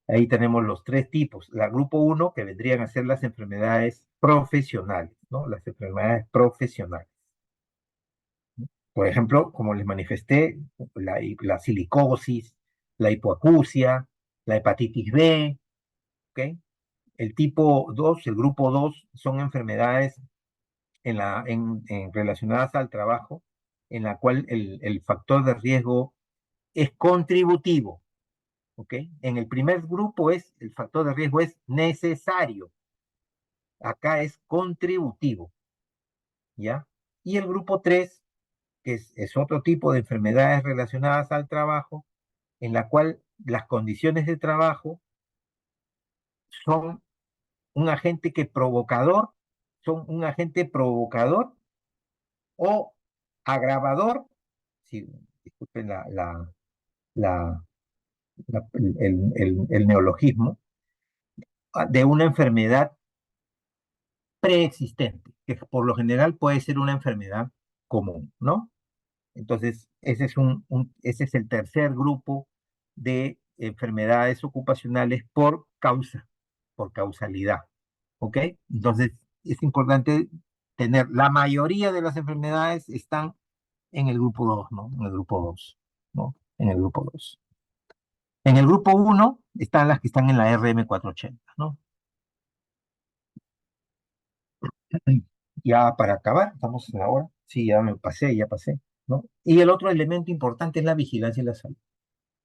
Ahí tenemos los tres tipos. La grupo uno, que vendrían a ser las enfermedades profesionales, ¿no? Las enfermedades profesionales. Por ejemplo, como les manifesté, la silicosis, la hipoacusia, la hepatitis B, ¿ok? El tipo 2, el grupo 2, son enfermedades relacionadas al trabajo, en la cual el factor de riesgo es contributivo, ¿ok? En el primer grupo el factor de riesgo es necesario, acá es contributivo, ¿ya? Y el grupo 3, que es otro tipo de enfermedades relacionadas al trabajo, en la cual las condiciones de trabajo son un agente que provocador, son un agente provocador o agravador, si, disculpen la- el neologismo, de una enfermedad preexistente, que por lo general puede ser una enfermedad común, ¿no? Entonces, ese es el tercer grupo de enfermedades ocupacionales por causalidad, ¿ok? Entonces, es importante tener, la mayoría de las enfermedades están en el grupo 2, ¿no? En el grupo 2, ¿no? En el grupo 2. En el grupo uno están las que están en la RM480, ¿no? Ya para acabar, estamos en la hora. Sí, ya pasé, ¿no? Y el otro elemento importante es la vigilancia de la salud.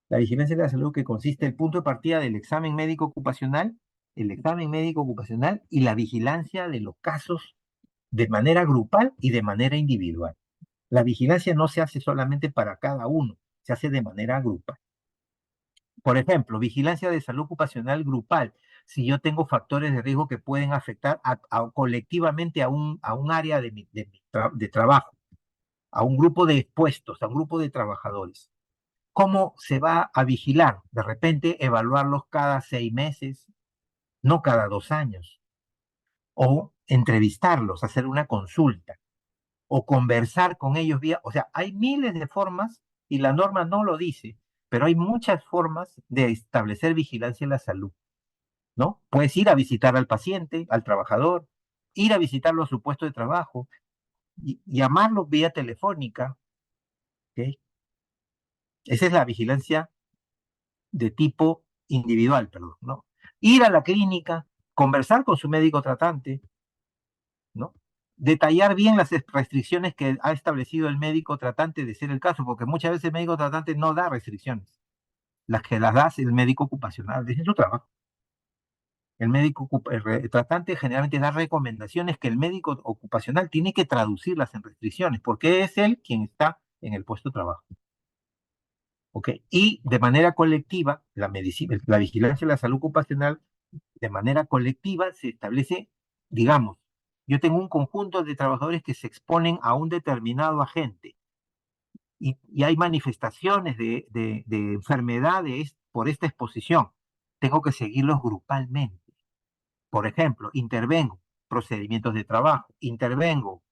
La vigilancia de la salud que consiste en el punto de partida del examen médico ocupacional, el examen médico ocupacional y la vigilancia de los casos de manera grupal y de manera individual. La vigilancia no se hace solamente para cada uno, se hace de manera grupal. Por ejemplo, vigilancia de salud ocupacional grupal. Si yo tengo factores de riesgo que pueden afectar colectivamente a un área de trabajo, a un grupo de expuestos, a un grupo de trabajadores. ¿Cómo se va a vigilar? De repente, evaluarlos cada 6 meses, no cada 2 años. O entrevistarlos, hacer una consulta. O conversar con ellos vía. O sea, hay miles de formas, y la norma no lo dice, pero hay muchas formas de establecer vigilancia en la salud, ¿no? Puedes ir a visitar al paciente, al trabajador, ir a visitarlo a su puesto de trabajo, llamarlo vía telefónica, ¿ok? Esa es la vigilancia de tipo individual, perdón, ¿no? Ir a la clínica, conversar con su médico tratante, ¿no? Detallar bien las restricciones que ha establecido el médico tratante de ser el caso, porque muchas veces el médico tratante no da restricciones. Las que las da el médico ocupacional, es su trabajo. El médico tratante generalmente da recomendaciones que el médico ocupacional tiene que traducirlas en restricciones, porque es él quien está en el puesto de trabajo. ¿Ok? Y de manera colectiva, la vigilancia de la salud ocupacional, de manera colectiva se establece, digamos, yo tengo un conjunto de trabajadores que se exponen a un determinado agente y hay manifestaciones de enfermedades por esta exposición. Tengo que seguirlos grupalmente. Por ejemplo, intervengo procedimientos de trabajo, intervengo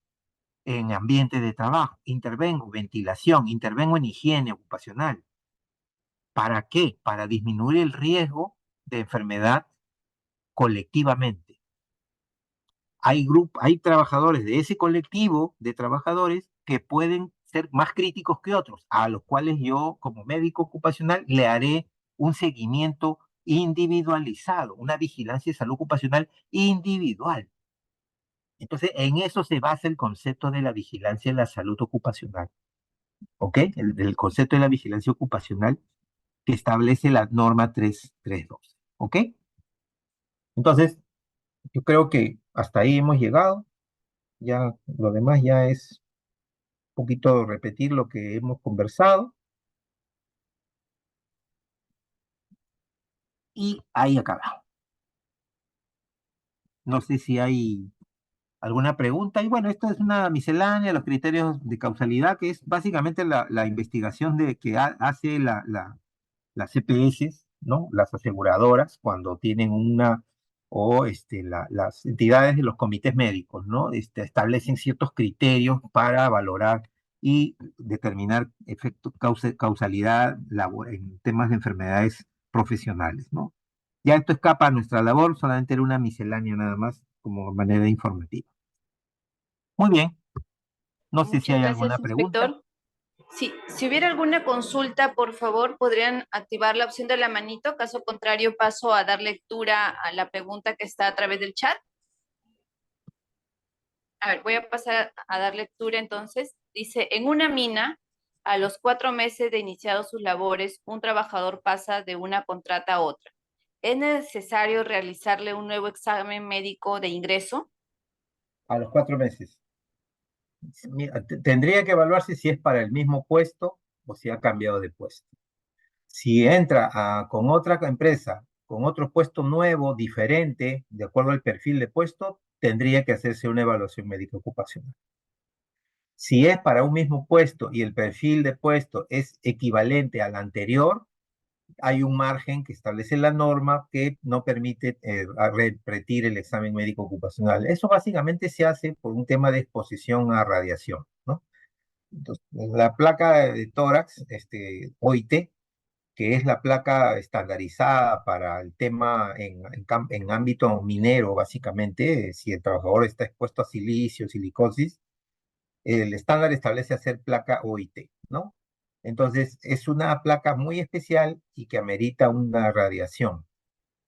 en ambiente de trabajo, intervengo ventilación, intervengo en higiene ocupacional. ¿Para qué? Para disminuir el riesgo de enfermedad colectivamente. Hay trabajadores de ese colectivo de trabajadores que pueden ser más críticos que otros, a los cuales yo, como médico ocupacional, le haré un seguimiento individualizado, una vigilancia de salud ocupacional individual. Entonces, en eso se basa el concepto de la vigilancia de la salud ocupacional, ¿ok? El concepto de la vigilancia ocupacional que establece la norma 332, ¿ok? Entonces, yo creo que hasta ahí hemos llegado. Ya lo demás ya es un poquito repetir lo que hemos conversado y ahí acaba. No sé si hay alguna pregunta. Y bueno, esto es una miscelánea, los criterios de causalidad, que es básicamente la investigación que hace las CPS, ¿no? Las aseguradoras, cuando tienen o las entidades de los comités médicos, ¿no? Establecen ciertos criterios para valorar y determinar causalidad en temas de enfermedades profesionales, ¿no? Ya esto escapa a nuestra labor, solamente era una miscelánea nada más como manera informativa. Muy bien, no sé si Muchas hay gracias, alguna pregunta. inspector. Sí, si hubiera alguna consulta, por favor, podrían activar la opción de la manito. Caso contrario, paso a dar lectura a la pregunta que está a través del chat. A ver, voy a pasar a dar lectura entonces. Dice, en una mina, a los 4 meses de iniciado sus labores, un trabajador pasa de una contrata a otra. ¿Es necesario realizarle un nuevo examen médico de ingreso? A los 4 meses. Mira, tendría que evaluarse si es para el mismo puesto o si ha cambiado de puesto. Si entra con otra empresa, con otro puesto nuevo, diferente, de acuerdo al perfil de puesto, tendría que hacerse una evaluación médica ocupacional. Si es para un mismo puesto y el perfil de puesto es equivalente al anterior, hay un margen que establece la norma que no permite repetir el examen médico ocupacional. Eso básicamente se hace por un tema de exposición a radiación, ¿no? Entonces, la placa de tórax, OIT, que es la placa estandarizada para el tema en ámbito minero, básicamente, si el trabajador está expuesto a silicio, silicosis, el estándar establece hacer placa OIT, ¿no? Entonces, es una placa muy especial y que amerita una radiación.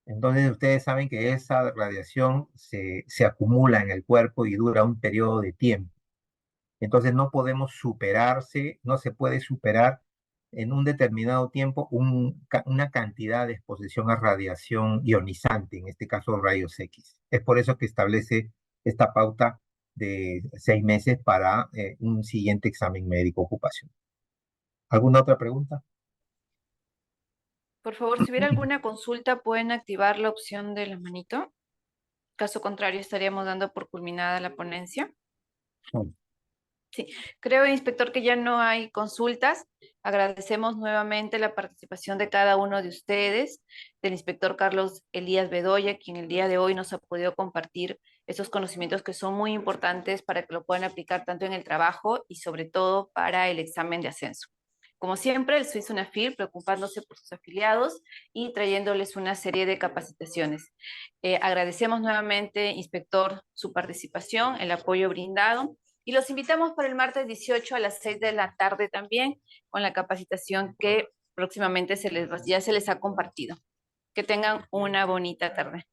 Entonces, ustedes saben que esa radiación se acumula en el cuerpo y dura un periodo de tiempo. Entonces, no podemos superarse, no se puede superar en un determinado tiempo una cantidad de exposición a radiación ionizante, en este caso rayos X. Es por eso que establece esta pauta de 6 meses para un siguiente examen médico ocupacional. ¿Alguna otra pregunta? Por favor, si hubiera alguna consulta, pueden activar la opción de la manito. Caso contrario, estaríamos dando por culminada la ponencia. No. Sí, creo, inspector, que ya no hay consultas. Agradecemos nuevamente la participación de cada uno de ustedes, del inspector Carlos Elías Bedoya, quien el día de hoy nos ha podido compartir esos conocimientos que son muy importantes para que lo puedan aplicar tanto en el trabajo y sobre todo para el examen de ascenso. Como siempre, el Swiss UNAFIL preocupándose por sus afiliados y trayéndoles una serie de capacitaciones. Agradecemos nuevamente, inspector, su participación, el apoyo brindado. Y los invitamos para el martes 18 a las 6 de la tarde también con la capacitación que próximamente ya se les ha compartido. Que tengan una bonita tarde.